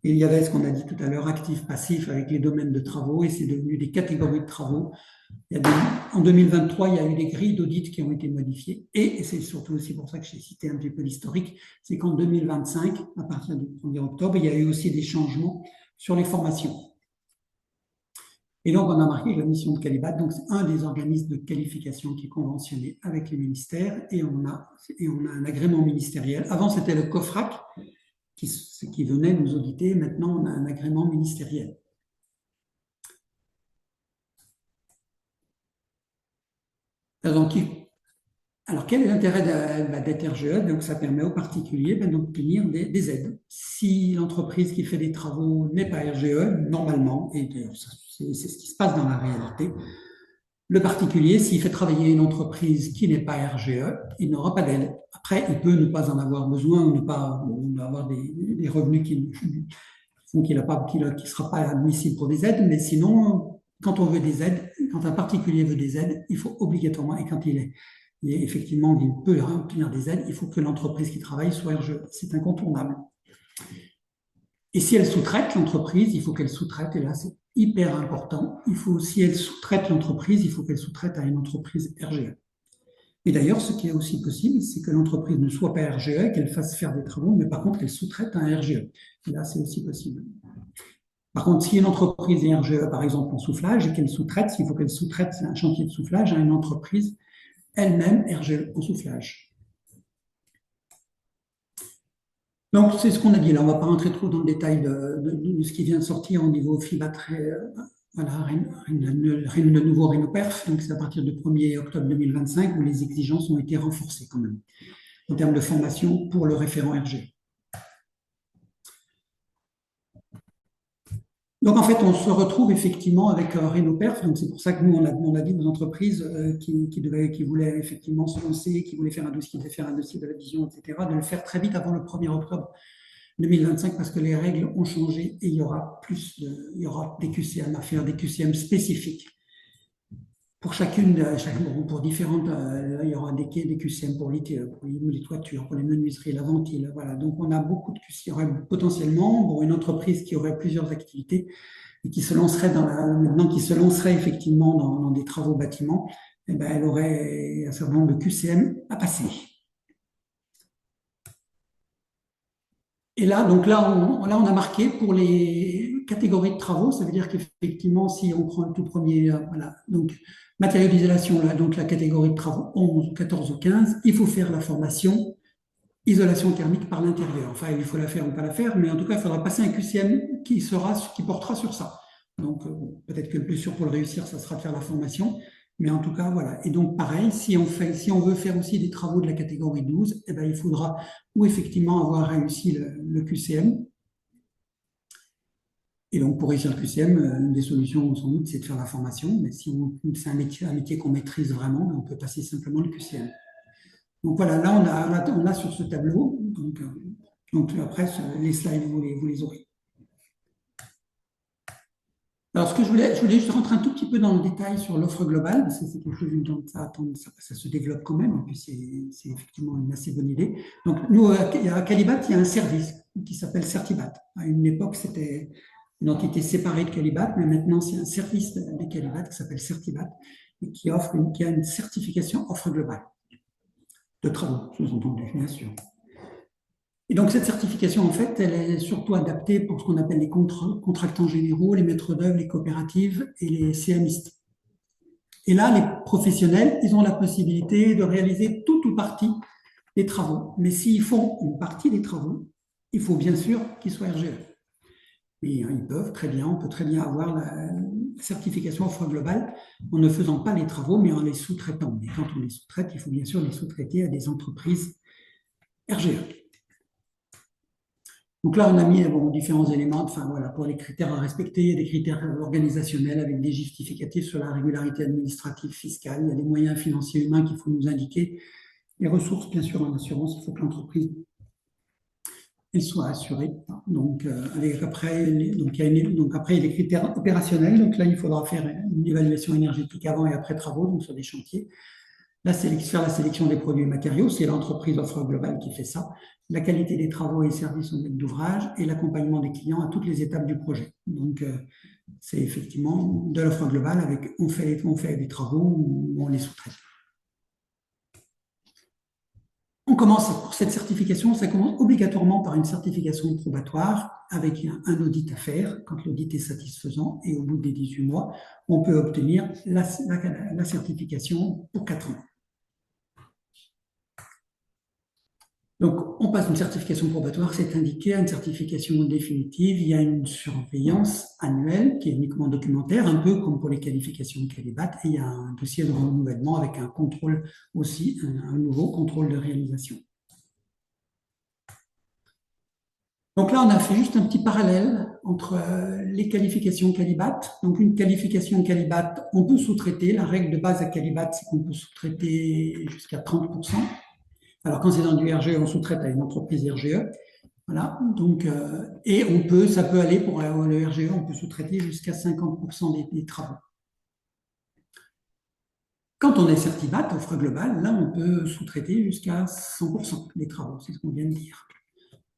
Et il y avait ce qu'on a dit tout à l'heure, actif-passif avec les domaines de travaux, et c'est devenu des catégories de travaux. En 2023, il y a eu des grilles d'audit qui ont été modifiées. Et c'est surtout aussi pour ça que j'ai cité un petit peu l'historique, c'est qu'en 2025, à partir du 1er octobre, il y a eu aussi des changements sur les formations. Et donc, on a marqué que la mission de Calibat, donc c'est un des organismes de qualification qui est conventionné avec les ministères, et on a un agrément ministériel. Avant, c'était le COFRAC qui venait nous auditer. Maintenant, on a un agrément ministériel. Alors, quel est l'intérêt d'être RGE? Donc, ça permet aux particuliers d'obtenir des aides. Si l'entreprise qui fait des travaux n'est pas RGE, normalement, et c'est ce qui se passe dans la réalité, le particulier, s'il fait travailler une entreprise qui n'est pas RGE, il n'aura pas d'aide. Après, il peut ne pas en avoir besoin ou ne pas avoir des revenus qui font qu'il ne sera pas admissible pour des aides, mais sinon, quand on veut des aides, quand un particulier veut des aides, il faut obligatoirement, et quand effectivement, il peut obtenir des aides, il faut que l'entreprise qui travaille soit RGE. C'est incontournable. Et si elle sous-traite l'entreprise, il faut qu'elle sous-traite, et là c'est hyper important, si elle sous-traite l'entreprise, il faut qu'elle sous-traite à une entreprise RGE. Et d'ailleurs, ce qui est aussi possible, c'est que l'entreprise ne soit pas RGE, qu'elle fasse faire des travaux, mais par contre qu'elle sous-traite à un RGE. Et là, c'est aussi possible. Par contre, si une entreprise est RGE, par exemple en soufflage, et qu'elle sous-traite, il faut qu'elle sous-traite un chantier de soufflage à une entreprise elle-même RGE en soufflage. Donc, c'est ce qu'on a dit là. On ne va pas rentrer trop dans le détail de ce qui vient de sortir au niveau FIBAT, voilà, le nouveau RENOPERF. Donc, c'est à partir du 1er octobre 2025 où les exigences ont été renforcées quand même en termes de formation pour le référent RG. Donc, en fait, on se retrouve effectivement avec RENOPERF. Donc, c'est pour ça que nous, on a dit aux entreprises qui voulaient effectivement se lancer, qui voulaient faire un dossier, de la vision, etc., de le faire très vite avant le 1er octobre 2025 parce que les règles ont changé et il y aura des QCM à faire, des QCM spécifiques. Pour pour différentes, il y aura des QCM pour les toitures, pour les menuiseries, la ventile. Voilà. Donc, on a beaucoup de QCM. Il y aurait potentiellement, pour une entreprise qui aurait plusieurs activités et qui se lancerait effectivement dans des travaux bâtiments, eh ben, elle aurait un certain nombre de QCM à passer. Et là, donc là, on a marqué pour les catégories de travaux. Ça veut dire qu'effectivement, si on prend le tout premier, voilà, donc matériaux d'isolation, là, donc la catégorie de travaux 11, 14 ou 15, il faut faire la formation isolation thermique par l'intérieur. Enfin, il faut la faire ou pas la faire, mais en tout cas, il faudra passer un QCM qui portera sur ça. Donc, peut-être que le plus sûr pour le réussir, ça sera de faire la formation. Mais en tout cas, voilà. Et donc, pareil, si on veut faire aussi des travaux de la catégorie 12, eh ben, il faudra ou effectivement avoir réussi le QCM. Et donc, pour réussir le QCM, une des solutions, sans doute, c'est de faire la formation. Mais si c'est un métier qu'on maîtrise vraiment, on peut passer simplement le QCM. Donc voilà, là, on a sur ce tableau. Donc après, les slides, vous les aurez. Alors, ce que je voulais juste rentrer un tout petit peu dans le détail sur l'offre globale, parce que c'est quelque chose dont ça se développe quand même, et puis c'est effectivement une assez bonne idée. Donc, nous, à Calibat, il y a un service qui s'appelle Certibat. À une époque, c'était une entité séparée de Calibat, mais maintenant, c'est un service de Calibat qui s'appelle Certibat et qui a une certification offre globale de travaux, sous-entendu, bien sûr. Et donc, cette certification, en fait, elle est surtout adaptée pour ce qu'on appelle les contractants généraux, les maîtres d'œuvre, les coopératives et les CMistes. Et là, les professionnels, ils ont la possibilité de réaliser tout ou partie des travaux. Mais s'ils font une partie des travaux, il faut bien sûr qu'ils soient RGE. Et ils peuvent très bien, on peut très bien avoir la certification offre globale en ne faisant pas les travaux, mais en les sous-traitant. Et quand on les sous-traite, il faut bien sûr les sous-traiter à des entreprises RGE. Donc là, on a mis différents éléments, enfin voilà, pour les critères à respecter, il y a des critères organisationnels avec des justificatifs sur la régularité administrative, fiscale, il y a des moyens financiers humains qu'il faut nous indiquer, les ressources, bien sûr, en assurance, il faut que l'entreprise elle soit assurée. Donc, après, donc, il y a les critères opérationnels, donc là, il faudra faire une évaluation énergétique avant et après travaux, donc sur des chantiers. Faire la sélection des produits et matériaux, c'est l'entreprise offre globale qui fait ça. La qualité des travaux et services au maître d'ouvrage et l'accompagnement des clients à toutes les étapes du projet. Donc, c'est effectivement de l'offre globale avec on fait des travaux ou on les sous-traite. On commence pour cette certification, ça commence obligatoirement par une certification probatoire avec un audit à faire. Quand l'audit est satisfaisant et au bout des 18 mois, on peut obtenir la certification pour 4 ans. Donc, on passe d'une certification probatoire, c'est indiqué, à une certification définitive. Il y a une surveillance annuelle qui est uniquement documentaire, un peu comme pour les qualifications de Calibat, et il y a un dossier de renouvellement avec un contrôle aussi, un nouveau contrôle de réalisation. Donc là, on a fait juste un petit parallèle entre les qualifications Calibat. Donc, une qualification Calibat, on peut sous-traiter. La règle de base à Calibat, c'est qu'on peut sous-traiter jusqu'à 30%. Alors, quand c'est dans du RGE, on sous-traite à une entreprise RGE. Voilà. Donc, et ça peut aller pour le RGE, on peut sous-traiter jusqu'à 50% des travaux. Quand on est Certibat, offre globale, là, on peut sous-traiter jusqu'à 100% des travaux. C'est ce qu'on vient de dire.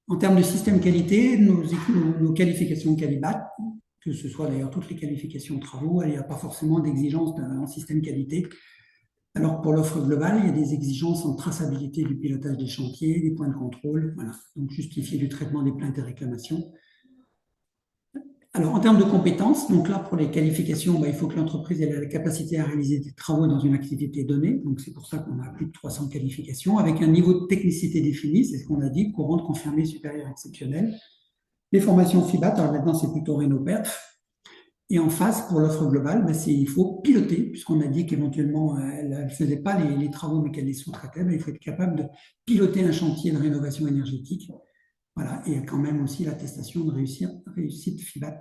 En termes de système qualité, nos qualifications Calibat, que ce soit d'ailleurs toutes les qualifications de travaux, il n'y a pas forcément d'exigence en système qualité. Alors pour l'offre globale, il y a des exigences en traçabilité du pilotage des chantiers, des points de contrôle, voilà. Donc justifier du traitement des plaintes et réclamations. Alors en termes de compétences, donc là pour les qualifications, il faut que l'entreprise ait la capacité à réaliser des travaux dans une activité donnée. Donc c'est pour ça qu'on a plus de 300 qualifications avec un niveau de technicité défini, c'est ce qu'on a dit, courante, confirmée, supérieure, exceptionnelle. Les formations FIBAT, alors maintenant c'est plutôt Réno-Perf. Et en face, pour l'offre globale, il faut piloter, puisqu'on a dit qu'éventuellement, elle ne faisait pas les travaux, mais qu'elle les sous-traitait. Il faut être capable de piloter un chantier de rénovation énergétique. Voilà, et quand même aussi l'attestation de réussite FIBAT.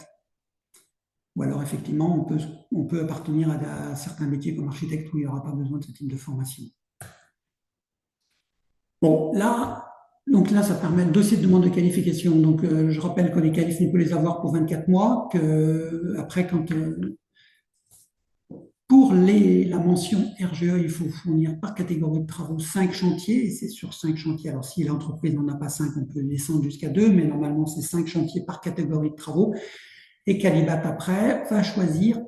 Ou alors, effectivement, on peut appartenir à certains métiers comme architecte où il n'y aura pas besoin de ce type de formation. Bon, donc là, ça permet le dossier de demande de qualification. Donc, je rappelle que les qualifs, on peut les avoir pour 24 mois, que après, pour la mention RGE, il faut fournir par catégorie de travaux 5 chantiers, et c'est sur 5 chantiers. Alors, si l'entreprise n'en a pas 5, on peut descendre jusqu'à 2, mais normalement, c'est 5 chantiers par catégorie de travaux. Et Calibat, après, va choisir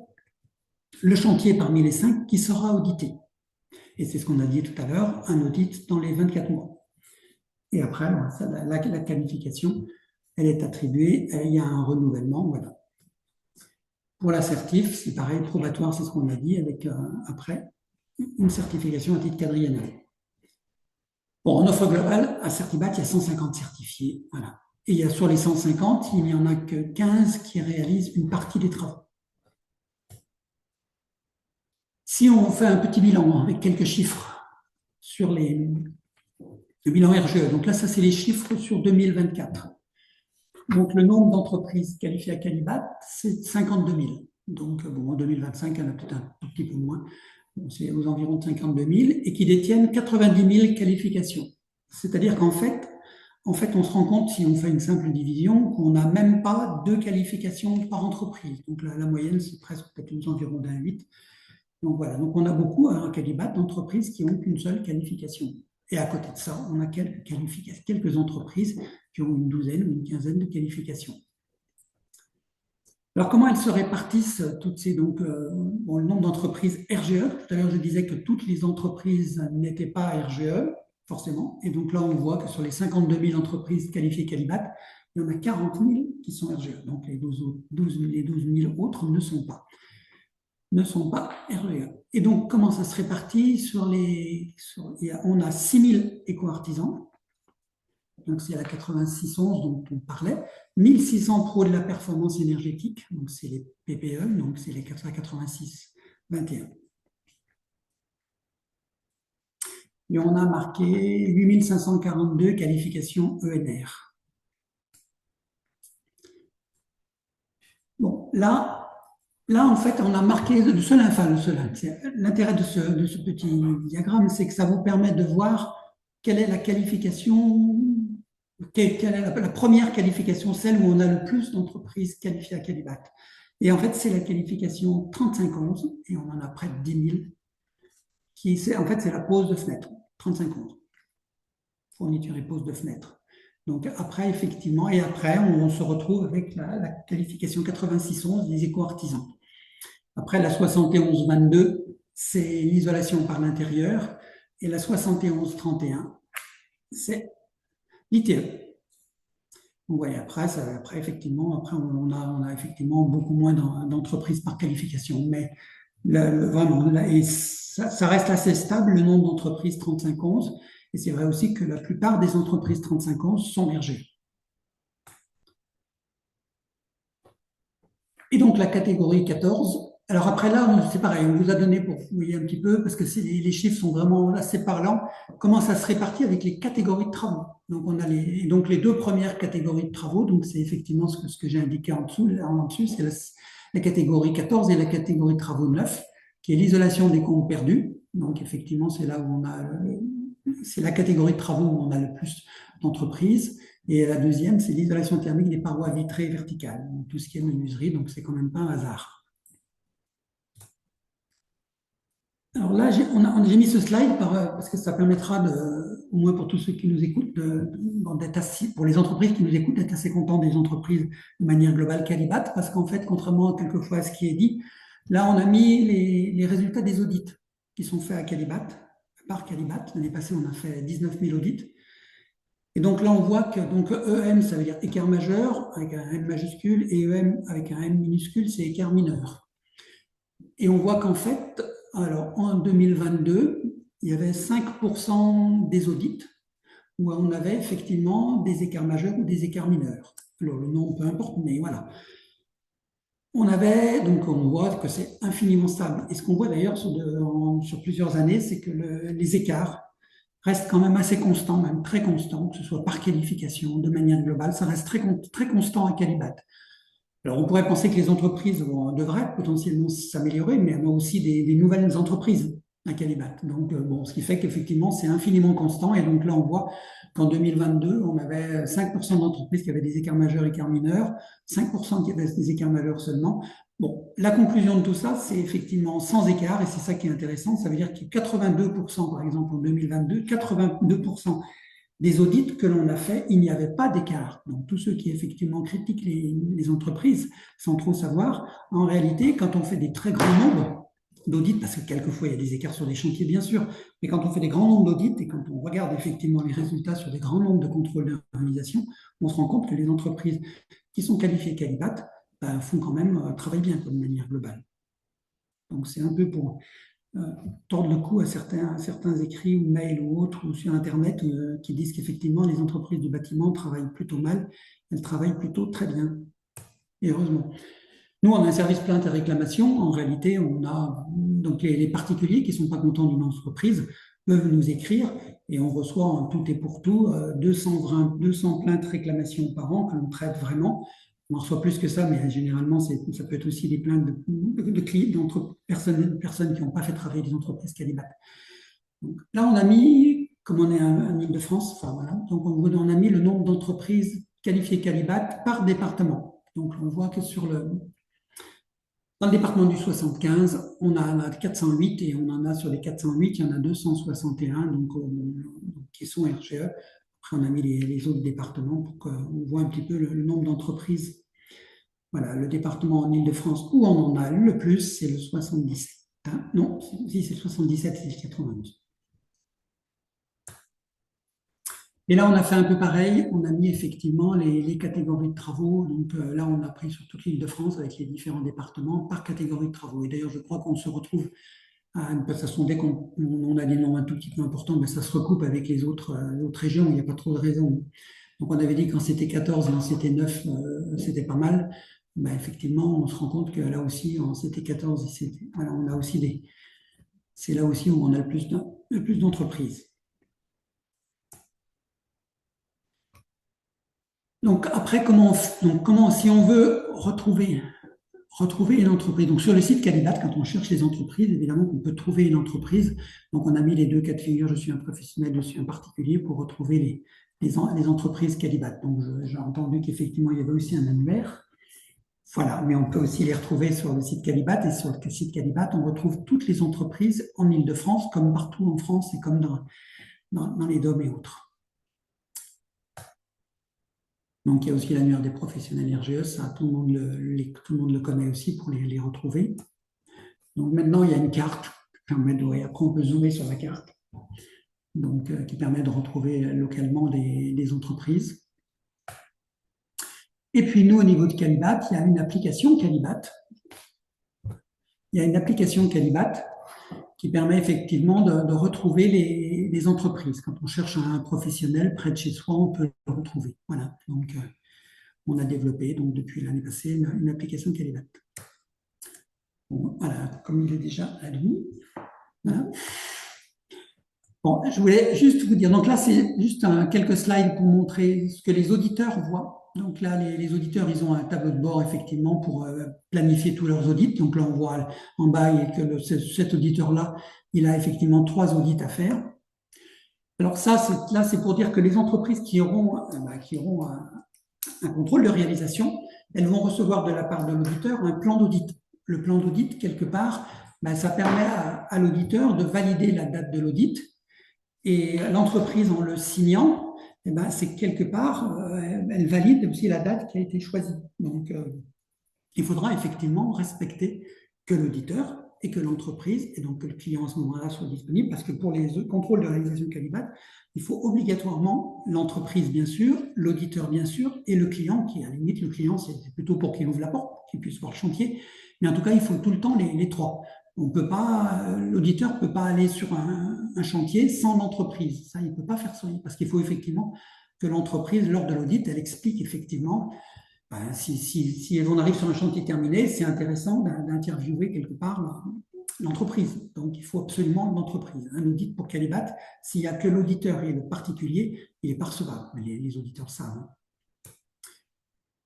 le chantier parmi les 5 qui sera audité. Et c'est ce qu'on a dit tout à l'heure, un audit dans les 24 mois. Et après, la qualification elle est attribuée, il y a un renouvellement, voilà. Pour l'assertif, c'est pareil, probatoire, c'est ce qu'on a dit, avec après une certification à titre quadriennal. Bon, en offre globale, à Certibat, il y a 150 certifiés, voilà. Et il y a, sur les 150, il n'y en a que 15 qui réalisent une partie des travaux. Si on fait un petit bilan avec quelques chiffres sur le bilan RGE, donc là, ça, c'est les chiffres sur 2024. Donc, le nombre d'entreprises qualifiées à Calibat, c'est 52 000. Donc, bon, en 2025, il y en a peut-être un tout petit peu moins. Bon, c'est aux environs de 52 000 et qui détiennent 90 000 qualifications. C'est-à-dire qu'en fait, on se rend compte, si on fait une simple division, qu'on n'a même pas 2 qualifications par entreprise. Donc, la moyenne, c'est presque peut-être aux environs d'un 8. Donc, voilà. Donc, on a beaucoup à Calibat d'entreprises qui n'ont qu'une seule qualification. Et à côté de ça, on a quelques entreprises qui ont une douzaine ou une quinzaine de qualifications. Alors, comment elles se répartissent, toutes ces, donc, bon, le nombre d'entreprises RGE? Tout à l'heure, je disais que toutes les entreprises n'étaient pas RGE, forcément. Et donc là, on voit que sur les 52 000 entreprises qualifiées Calibat, il y en a 40 000 qui sont RGE. Donc, les 12 000 autres ne sont pas RGE. Et donc, comment ça se répartit on a 6 000 éco-artisans, donc c'est la 8611 dont on parlait, 1600 pros de la performance énergétique, donc c'est les PPE, donc c'est les 8621. Et on a marqué 8542 qualifications ENR. Bon, là, en fait, on a marqué l'intérêt de ce petit diagramme, c'est que ça vous permet de voir quelle est la qualification, quelle est la première qualification, celle où on a le plus d'entreprises qualifiées à Calibat. Et en fait, c'est la qualification 3511, et on en a près de 10 000, en fait, c'est la pose de fenêtre, 3511. Fourniture et pose de fenêtre. Donc après, effectivement, et après, on se retrouve avec la qualification 8611 des éco-artisans. Après, la 7122, c'est l'isolation par l'intérieur, et la 7131, c'est l'ITE. Vous voyez, après, effectivement, on a effectivement beaucoup moins d'entreprises par qualification, mais vraiment, et ça reste assez stable, le nombre d'entreprises 3511, et c'est vrai aussi que la plupart des entreprises 3511 sont RG. Et donc la catégorie 14, alors après là, c'est pareil, on vous a donné pour fouiller un petit peu, parce que les chiffres sont vraiment assez parlants, comment ça se répartit avec les catégories de travaux. Donc on a les 2 premières catégories de travaux, donc c'est effectivement ce que j'ai indiqué en dessus, c'est la catégorie 14 et la catégorie de travaux 9, qui est l'isolation des comptes perdus. Donc effectivement, c'est là où c'est la catégorie de travaux où on a le plus d'entreprises. Et la deuxième, c'est l'isolation thermique des parois vitrées verticales, donc tout ce qui est menuiserie, donc c'est quand même pas un hasard. Alors là, j'ai mis ce slide parce que ça permettra, au moins pour tous ceux qui nous écoutent, pour les entreprises qui nous écoutent, d'être assez contents des entreprises de manière globale Calibat, parce qu'en fait, contrairement quelquefois à ce qui est dit, là, on a mis les résultats des audits qui sont faits à Calibat, par Calibat. L'année passée, on a fait 19 000 audits. Et donc là, on voit que donc, EM, ça veut dire écart majeur avec un M majuscule, et EM avec un M minuscule, c'est écart mineur. Et on voit qu'en fait, alors en 2022, il y avait 5% des audits où on avait effectivement des écarts majeurs ou des écarts mineurs. Alors le nom, peu importe, mais voilà. Donc on voit que c'est infiniment stable. Et ce qu'on voit d'ailleurs sur plusieurs années, c'est que les écarts reste quand même assez constant, même très constant, que ce soit par qualification, de manière globale, ça reste très constant à Calibat. Alors, on pourrait penser que les entreprises devraient potentiellement s'améliorer, mais on a aussi des nouvelles entreprises à Calibat. Donc, bon, ce qui fait qu'effectivement, c'est infiniment constant. Et donc là, on voit qu'en 2022, on avait 5% d'entreprises qui avaient des écarts majeurs, écarts mineurs, 5% qui avaient des écarts majeurs seulement. Bon, la conclusion de tout ça, c'est effectivement sans écart, et c'est ça qui est intéressant. Ça veut dire que 82%, par exemple, en 2022, 82% des audits que l'on a fait, il n'y avait pas d'écart. Donc, tous ceux qui effectivement critiquent les entreprises sans trop savoir, en réalité, quand on fait des très grands nombres, d'audits, parce que quelquefois il y a des écarts sur des chantiers, bien sûr, mais quand on fait des grands nombres d'audits et quand on regarde effectivement les résultats sur des grands nombres de contrôles de réalisation, on se rend compte que les entreprises qui sont qualifiées Calibat font quand même, travaillent bien de manière globale. Donc c'est un peu pour tordre le cou à certains écrits ou mails ou autres ou sur Internet qui disent qu'effectivement les entreprises du bâtiment travaillent plutôt mal, elles travaillent plutôt très bien, et heureusement. Nous, on a un service plainte et réclamation. En réalité, on a donc les particuliers qui ne sont pas contents d'une entreprise peuvent nous écrire et on reçoit en tout et pour tout 200 plaintes réclamations par an que l'on traite vraiment. On en reçoit plus que ça, mais généralement, ça peut être aussi des plaintes personnes qui n'ont pas fait travailler les entreprises Calibat. Donc, là, on a mis, comme on est en Île-de-France, enfin, voilà, donc on a mis le nombre d'entreprises qualifiées Calibat par département. Donc, on voit que dans le département du 75, on a 408 et on en a sur les 408, il y en a 261 qui sont RGE. Après, on a mis les autres départements pour qu'on voit un petit peu le nombre d'entreprises. Voilà, le département en Île-de-France où on en a le plus, c'est le 77. Hein, non, si c'est le 77, c'est le 92. Et là, on a fait un peu pareil. On a mis effectivement les catégories de travaux. Donc là, on a pris sur toute l'Île-de-France avec les différents départements par catégorie de travaux. Et d'ailleurs, je crois qu'on se retrouve de toute façon, dès qu'on a des noms un tout petit peu importants, mais ça se recoupe avec les autres régions. Il n'y a pas trop de raisons. Donc, on avait dit quand c'était 14 et quand c'était 9, c'était pas mal. Ben, effectivement, on se rend compte que là aussi, quand c'était 14, voilà, on a aussi c'est là aussi où on a le plus d'entreprises. Donc après, si on veut retrouver une entreprise, donc sur le site Calibat, quand on cherche les entreprises, évidemment on peut trouver une entreprise. Donc on a mis les deux cas de figure, je suis un professionnel, je suis un particulier, pour retrouver les entreprises Calibat. Donc j'ai entendu qu'effectivement il y avait aussi un annuaire. Voilà, mais on peut aussi les retrouver sur le site Calibat. Et sur le site Calibat, on retrouve toutes les entreprises en Île-de-France, comme partout en France et comme dans les DOM et autres. Donc, il y a aussi l'annuaire des professionnels RGE, ça, tout le monde le connaît aussi pour les retrouver. Donc, maintenant, il y a une carte qui permet après, on peut zoomer sur la carte, donc, qui permet de retrouver localement des entreprises. Et puis, nous, au niveau de Calibat, il y a une application Calibat. Il y a une application Calibat qui permet effectivement de retrouver les entreprises. Quand on cherche un professionnel près de chez soi, on peut le retrouver. Voilà. Donc, on a développé donc, depuis l'année passée une application Calibat. Bon, voilà, comme il est déjà admis. Voilà. Bon, je voulais juste vous dire, donc là, c'est juste quelques slides pour montrer ce que les auditeurs voient. Donc là, les auditeurs, ils ont un tableau de bord, effectivement, pour planifier tous leurs audits. Donc là, on voit en bas que cet auditeur-là, il a effectivement 3 audits à faire. Alors ça, c'est pour dire que les entreprises qui auront un contrôle de réalisation, elles vont recevoir de la part de l'auditeur un plan d'audit. Le plan d'audit, quelque part, ça permet à l'auditeur de valider la date de l'audit. Et l'entreprise, en le signant, c'est quelque part, elle valide aussi la date qui a été choisie. Donc, il faudra effectivement respecter que l'auditeur et que l'entreprise, et donc que le client à ce moment-là soit disponible, parce que pour les contrôles de réalisation Calibat, il faut obligatoirement l'entreprise, bien sûr, l'auditeur, bien sûr, et le client, qui, à la limite, le client, c'est plutôt pour qu'il ouvre la porte, qu'il puisse voir le chantier, mais en tout cas, il faut tout le temps les 3. L'auditeur ne peut pas aller sur un chantier sans l'entreprise. Ça, il ne peut pas faire ça, parce qu'il faut effectivement que l'entreprise, lors de l'audit, elle explique effectivement, si on arrive sur un chantier terminé, c'est intéressant d'interviewer quelque part l'entreprise. Donc, il faut absolument l'entreprise. Un audit pour Calibat, s'il n'y a que l'auditeur et le particulier, il n'est pas recevable. Les auditeurs savent.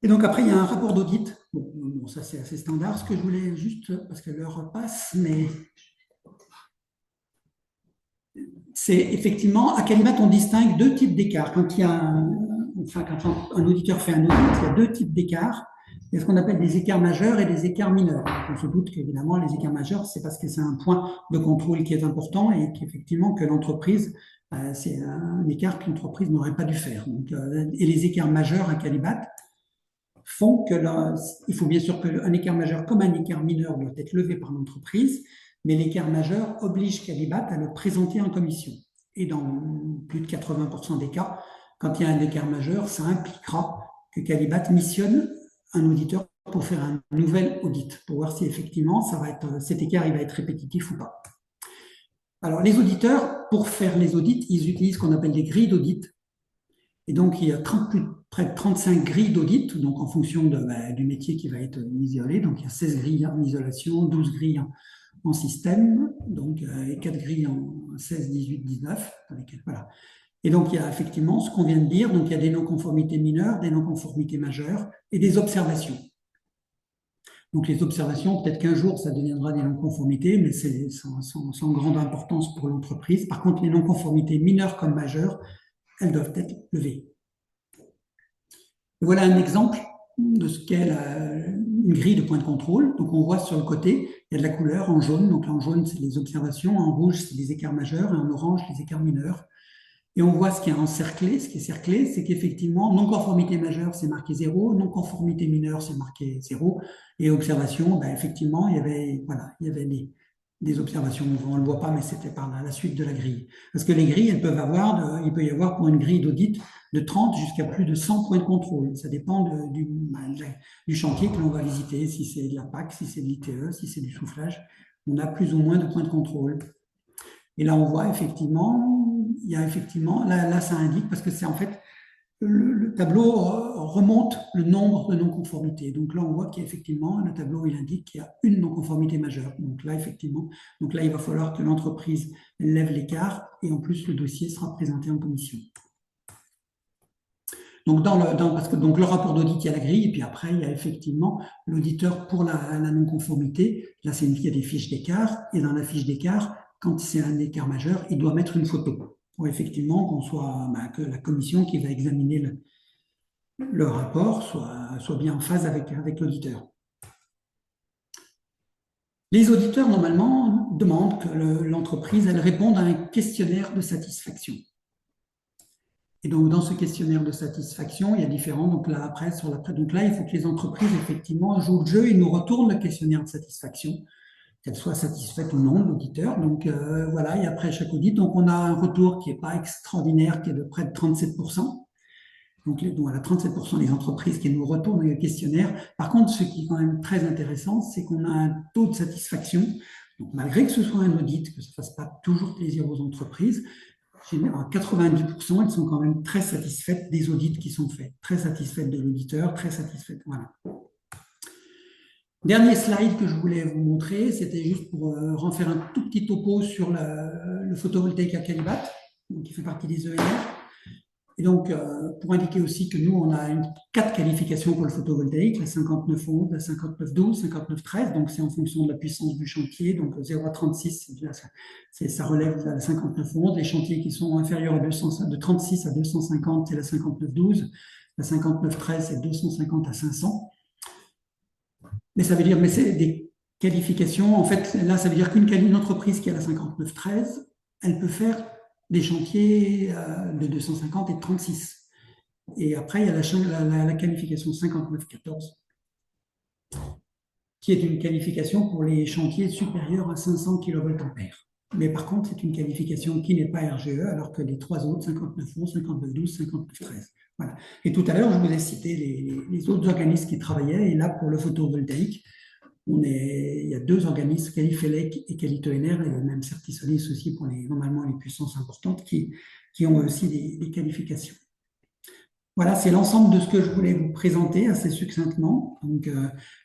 Et donc après, il y a un rapport d'audit. Bon, ça c'est assez standard. Ce que je voulais juste, parce que l'heure passe, mais c'est effectivement, à Calibat, on distingue 2 types d'écarts. Quand un auditeur fait un audit, il y a 2 types d'écarts. Il y a ce qu'on appelle des écarts majeurs et des écarts mineurs. On se doute qu'évidemment, les écarts majeurs, c'est parce que c'est un point de contrôle qui est important et qu'effectivement, que l'entreprise, c'est un écart que l'entreprise n'aurait pas dû faire. Donc, et les écarts majeurs à Calibat font il faut bien sûr qu'un écart majeur comme un écart mineur doit être levé par l'entreprise, mais l'écart majeur oblige Calibat à le présenter en commission. Et dans plus de 80% des cas, quand il y a un écart majeur, ça impliquera que Calibat missionne un auditeur pour faire un nouvel audit, pour voir si effectivement cet écart il va être répétitif ou pas. Alors, les auditeurs, pour faire les audits, ils utilisent ce qu'on appelle des grilles d'audit. Et donc, il y a près de 35 grilles d'audit, donc en fonction du métier qui va être isolé. Donc, il y a 16 grilles en isolation, 12 grilles en système, donc, et 4 grilles en 16, 18, 19. Voilà. Et donc, il y a effectivement ce qu'on vient de dire. Donc, il y a des non-conformités mineures, des non-conformités majeures et des observations. Donc, les observations, peut-être qu'un jour, ça deviendra des non-conformités, mais c'est sans grande importance pour l'entreprise. Par contre, les non-conformités mineures comme majeures, elles doivent être levées. Et voilà un exemple de ce qu'est une grille de point de contrôle. Donc, on voit sur le côté, il y a de la couleur en jaune. Donc, là, en jaune, c'est les observations. En rouge, c'est les écarts majeurs. Et en orange, les écarts mineurs. Et on voit ce qui est encerclé. Ce qui est cerclé, c'est qu'effectivement, non-conformité majeure, c'est marqué 0. Non-conformité mineure, c'est marqué 0. Et observation, ben, effectivement, il y avait des observations. On ne le voit pas, mais c'était par la suite de la grille. Parce que les grilles, il peut y avoir pour une grille d'audit de 30 jusqu'à plus de 100 points de contrôle. Ça dépend du chantier que l'on va visiter, si c'est de la PAC, si c'est de l'ITE, si c'est du soufflage. On a plus ou moins de points de contrôle. Et là, on voit effectivement, il y a effectivement, là ça indique, parce que c'est en fait, le tableau remonte le nombre de non-conformités. Donc là, on voit qu'effectivement, le tableau, il indique qu'il y a une non-conformité majeure. Donc là, effectivement, donc là, il va falloir que l'entreprise lève l'écart et en plus, le dossier sera présenté en commission. Donc, parce que donc, le rapport d'audit, il y a la grille, et puis après, il y a effectivement l'auditeur pour la non-conformité. Là, il y a des fiches d'écart, et dans la fiche d'écart, quand c'est un écart majeur, il doit mettre une photo pour effectivement que la commission qui va examiner le rapport soit bien en phase avec l'auditeur. Les auditeurs, normalement, demandent que l'entreprise elle réponde à un questionnaire de satisfaction. Et donc, dans ce questionnaire de satisfaction, il y a différents. Donc là, donc là, il faut que les entreprises, effectivement, jouent le jeu et nous retournent le questionnaire de satisfaction, qu'elles soient satisfaites ou non, l'auditeur. Donc voilà, et après chaque audit, donc on a un retour qui n'est pas extraordinaire, qui est de près de 37%. Donc, voilà, 37% des entreprises qui nous retournent le questionnaire. Par contre, ce qui est quand même très intéressant, c'est qu'on a un taux de satisfaction. Donc, malgré que ce soit un audit, que ça ne fasse pas toujours plaisir aux entreprises, à 90%, elles sont quand même très satisfaites des audits qui sont faits, très satisfaites de l'auditeur, très satisfaites. Voilà. Dernier slide que je voulais vous montrer, c'était juste pour refaire un tout petit topo sur le photovoltaïque à Calibat, qui fait partie des ENR. Et donc, pour indiquer aussi que nous, on a 4 qualifications pour le photovoltaïque, la 5911, la 5912, 5913, donc c'est en fonction de la puissance du chantier, donc 0 à 36, ça relève de la 5911, les chantiers qui sont inférieurs à 200, de 36 à 250, c'est la 5912, la 5913, c'est 250 à 500. Mais ça veut dire, mais c'est des qualifications, en fait, là, ça veut dire qu'une entreprise qui a la 5913, elle peut faire des chantiers de 250 et de 36. Et après, il y a la qualification 5914, qui est une qualification pour les chantiers supérieurs à 500 kVA. Mais par contre, c'est une qualification qui n'est pas RGE, alors que les trois autres, 5911, 5912, 5913. Voilà. Et tout à l'heure, je vous ai cité les autres organismes qui travaillaient, et là, pour le photovoltaïque, il y a 2 organismes, Califelec et Calito-NR, et même Certisolis aussi pour normalement les puissances importantes, qui ont aussi des qualifications. Voilà, c'est l'ensemble de ce que je voulais vous présenter assez succinctement. Donc,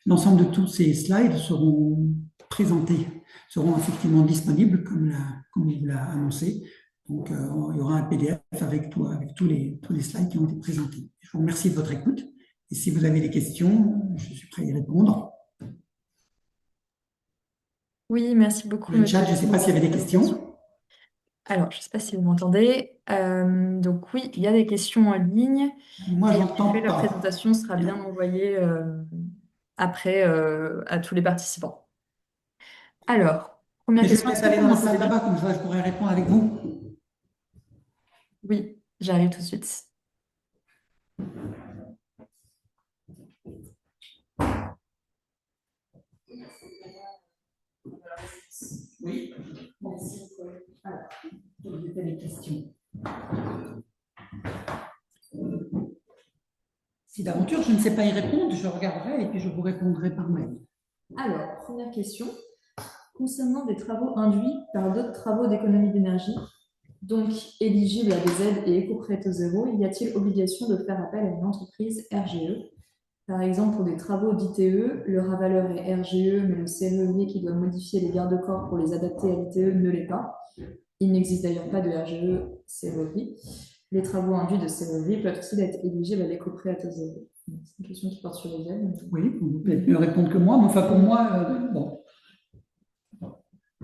l'ensemble de tous ces slides seront présentés, seront effectivement disponibles, comme on vous l'a annoncé. Donc, il y aura un PDF avec tous les slides qui ont été présentés. Je vous remercie de votre écoute. Et si vous avez des questions, je suis prêt à y répondre. Oui, merci beaucoup, Le chat, monsieur. je ne sais pas s'il y avait des questions. Alors, je ne sais pas si vous m'entendez. Donc oui, il y a des questions en ligne. Moi, Et en effet, j'entends la pas. présentation sera bien envoyée après à tous les participants. Alors, première Mais je vais question, me est-ce mettre que aller vous dans la salle m'entendez là-bas, bien? comme ça je pourrais répondre avec vous. Oui, j'arrive tout de suite. Oui, merci. Alors, vous avez des questions. Si d'aventure je ne sais pas y répondre, je regarderai et puis je vous répondrai par mail. Alors, première question. Concernant des travaux induits par d'autres travaux d'économie d'énergie, donc éligibles à des aides et éco-prêt au zéro, y a-t-il obligation de faire appel à une entreprise RGE? Par exemple, pour des travaux d'ITE, le ravaleur est RGE, mais le serrurier qui doit modifier les garde-corps pour les adapter à l'ITE ne l'est pas. Il n'existe d'ailleurs pas de RGE serrurerie. Les travaux induits de serrurerie peuvent-ils être éligibles à l'éco-prêt à taux zéro? C'est une question qui porte sur les aides. Oui, vous pouvez mieux répondre que moi, mais enfin pour moi, bon,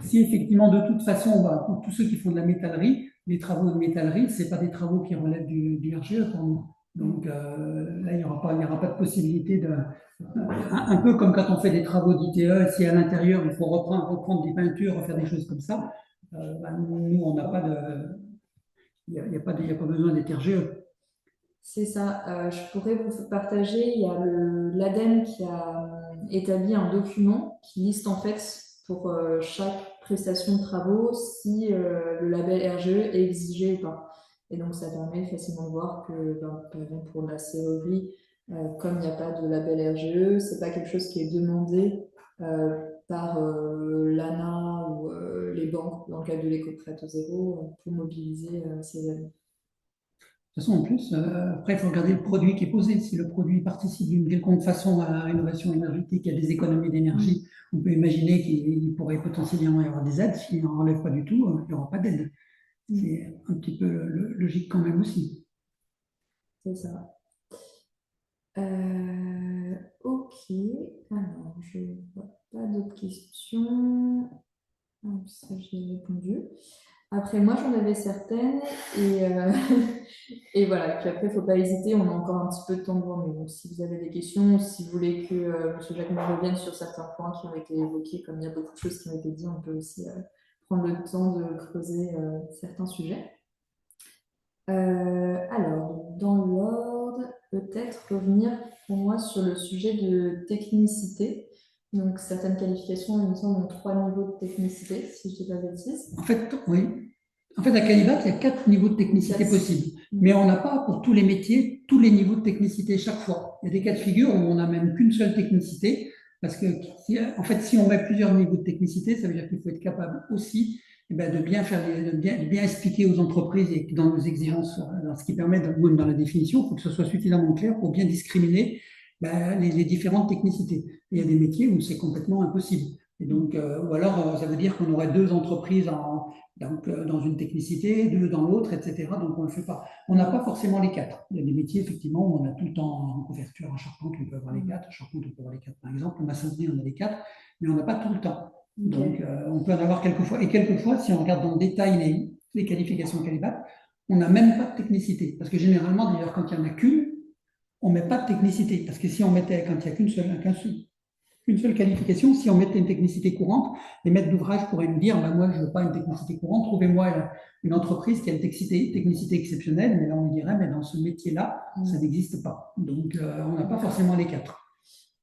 si effectivement de toute façon, pour tous ceux qui font de la métallerie, les travaux de métallerie, c'est pas des travaux qui relèvent du RGE pour nous. Donc là, il n'y aura pas de possibilité de. Un peu comme quand on fait des travaux d'ITE, si à l'intérieur il faut reprendre des peintures, refaire des choses comme ça, nous on n'a pas de. Il n'y a pas besoin d'être RGE. C'est ça. Je pourrais vous partager, il y a l'ADEME qui a établi un document qui liste en fait pour chaque prestation de travaux si le label RGE est exigé ou pas. Et donc ça permet facilement de voir que par exemple pour la serrurerie, comme il n'y a pas de label RGE, c'est pas quelque chose qui est demandé par l'ANA ou les banques dans le cadre de l'éco-prêt au zéro pour mobiliser ces aides. De toute façon, en plus, après, il faut regarder le produit qui est posé. Si le produit participe d'une quelconque façon à la rénovation énergétique, à des économies d'énergie, on peut imaginer qu'il pourrait potentiellement y avoir des aides. S'il n'en relève pas du tout, il n'y aura pas d'aide. C'est un petit peu logique quand même aussi. C'est ça. Ok, alors je ne vois pas d'autres questions. Ah, ça, j'ai répondu. Après, moi, j'en avais certaines et voilà. Et puis après, il ne faut pas hésiter, on a encore un petit peu de temps devant nous. Donc, si vous avez des questions, si vous voulez que M. Jacquemin revienne sur certains points qui ont été évoqués, comme il y a beaucoup de choses qui ont été dites, on peut aussi prendre le temps de creuser certains sujets. Alors, dans l'ordre, peut-être revenir pour moi sur le sujet de technicité. Donc, certaines qualifications, il me semble, ont 3 niveaux de technicité, si je ne dis pas de bêtises. En fait, oui. En fait, à Calibat, il y a 4 niveaux de technicité possibles. Mais on n'a pas, pour tous les métiers, tous les niveaux de technicité chaque fois. Il y a des cas de figure où on n'a même qu'une seule technicité. Parce que, en fait, si on met plusieurs niveaux de technicité, ça veut dire qu'il faut être capable aussi de bien faire, de bien expliquer aux entreprises et dans nos exigences, dans ce qui permet, dans la définition, il faut que ce soit suffisamment clair pour bien discriminer les différentes technicités. Il y a des métiers où c'est complètement impossible. Et donc, ou alors, ça veut dire qu'on aurait deux entreprises dans une technicité, deux dans l'autre, etc. Donc, on ne le fait pas. On n'a pas forcément les quatre. Il y a des métiers, effectivement, où on a tout le temps en couverture, en charpente, on peut avoir les quatre. En charpente, on peut avoir les quatre, par exemple. En maçonnerie, on a les quatre, mais on n'a pas tout le temps. Donc, on peut en avoir quelquefois. Et quelquefois, si on regarde dans le détail les qualifications Calibat, on n'a même pas de technicité. Parce que généralement, d'ailleurs, quand il n'y en a qu'une, on ne met pas de technicité. Parce que si on mettait, quand il n'y a qu'une seule qualification, si on mettait une technicité courante, les maîtres d'ouvrage pourraient nous dire, moi je ne veux pas une technicité courante, trouvez-moi une entreprise qui a une technicité exceptionnelle, mais là on dirait, mais dans ce métier-là, ça n'existe pas. Donc on n'a pas forcément les quatre.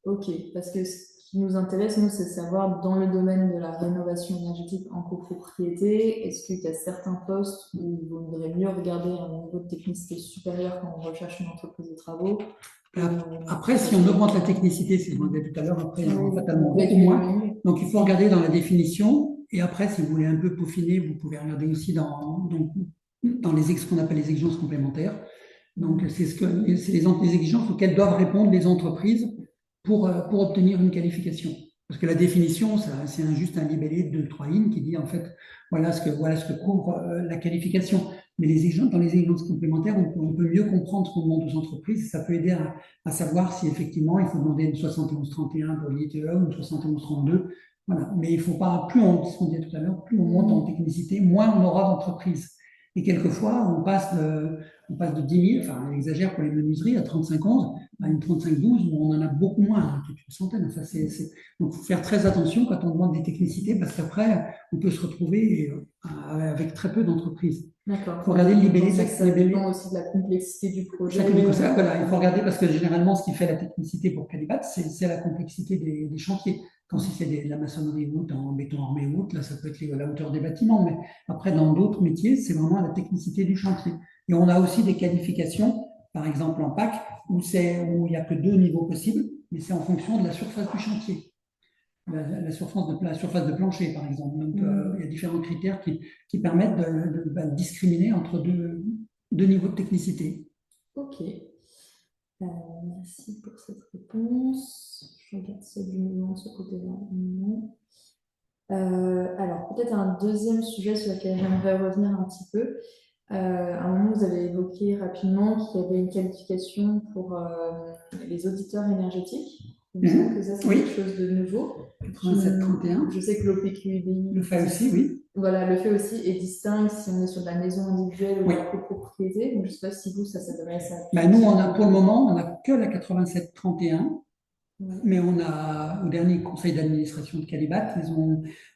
Ok, parce que ce qui nous intéresse, nous, c'est de savoir dans le domaine de la rénovation énergétique en copropriété, est-ce qu'il y a certains postes où il vaudrait mieux regarder un niveau de technicité supérieur quand on recherche une entreprise de travaux? Après, si on augmente la technicité, c'est ce qu'on disait tout à l'heure, après, il y aura fatalement beaucoup moins. Donc, il faut regarder dans la définition. Et après, si vous voulez un peu peaufiner, vous pouvez regarder aussi dans ce qu'on appelle les exigences complémentaires. Donc, c'est les exigences auxquelles doivent répondre les entreprises pour obtenir une qualification. Parce que la définition, c'est juste un libellé de 3 lignes qui dit, en fait, voilà ce que couvre la qualification. Mais dans les exigences complémentaires, on peut mieux comprendre ce qu'on demande aux entreprises. Ça peut aider à savoir si effectivement il faut demander une 7131 pour l'ITE ou une 7132. Voilà. Mais il ne faut pas, ce qu'on disait tout à l'heure, plus on monte en technicité, moins on aura d'entreprises. Et quelquefois, on passe de 10 000, enfin, on exagère pour les menuiseries, à 3511, à une 3512, où on en a beaucoup moins, toute une centaine. Enfin, donc, il faut faire très attention quand on demande des technicités, parce qu'après, on peut se retrouver avec très peu d'entreprises. D'accord. Il faut regarder le libellé. Ça dépend aussi de la complexité du projet. Voilà, il faut regarder, parce que généralement, ce qui fait la technicité pour Calibat, c'est la complexité des chantiers. Quand si c'est de la maçonnerie haute, en béton armé haute, là, ça peut être lié à la hauteur des bâtiments. Mais après, dans d'autres métiers, c'est vraiment la technicité du chantier. Et on a aussi des qualifications, par exemple en PAC, où il n'y a que deux niveaux possibles, mais c'est en fonction de la surface du chantier. La surface de plancher, par exemple. Donc, il y a différents critères qui permettent de discriminer entre deux niveaux de technicité. Ok. Merci pour cette réponse. Je regarde celle du mouvement de ce côté-là. Non. Alors, peut-être un deuxième sujet sur lequel j'aimerais revenir un petit peu. À un moment, vous avez évoqué rapidement qu'il y avait une qualification pour les auditeurs énergétiques. Il me semble que ça, c'est Oui. quelque chose de nouveau. 87-31. Je sais que l'OPQUBI Le fait aussi, oui. voilà, le fait aussi est distinct si on est sur de la maison individuelle ou Oui. de la copropriété. Donc, je ne sais pas si vous, ça s'adresse à... Ben, nous, pour le moment, on n'a que la 87-31. Ouais. Mais au dernier conseil d'administration de Calibat,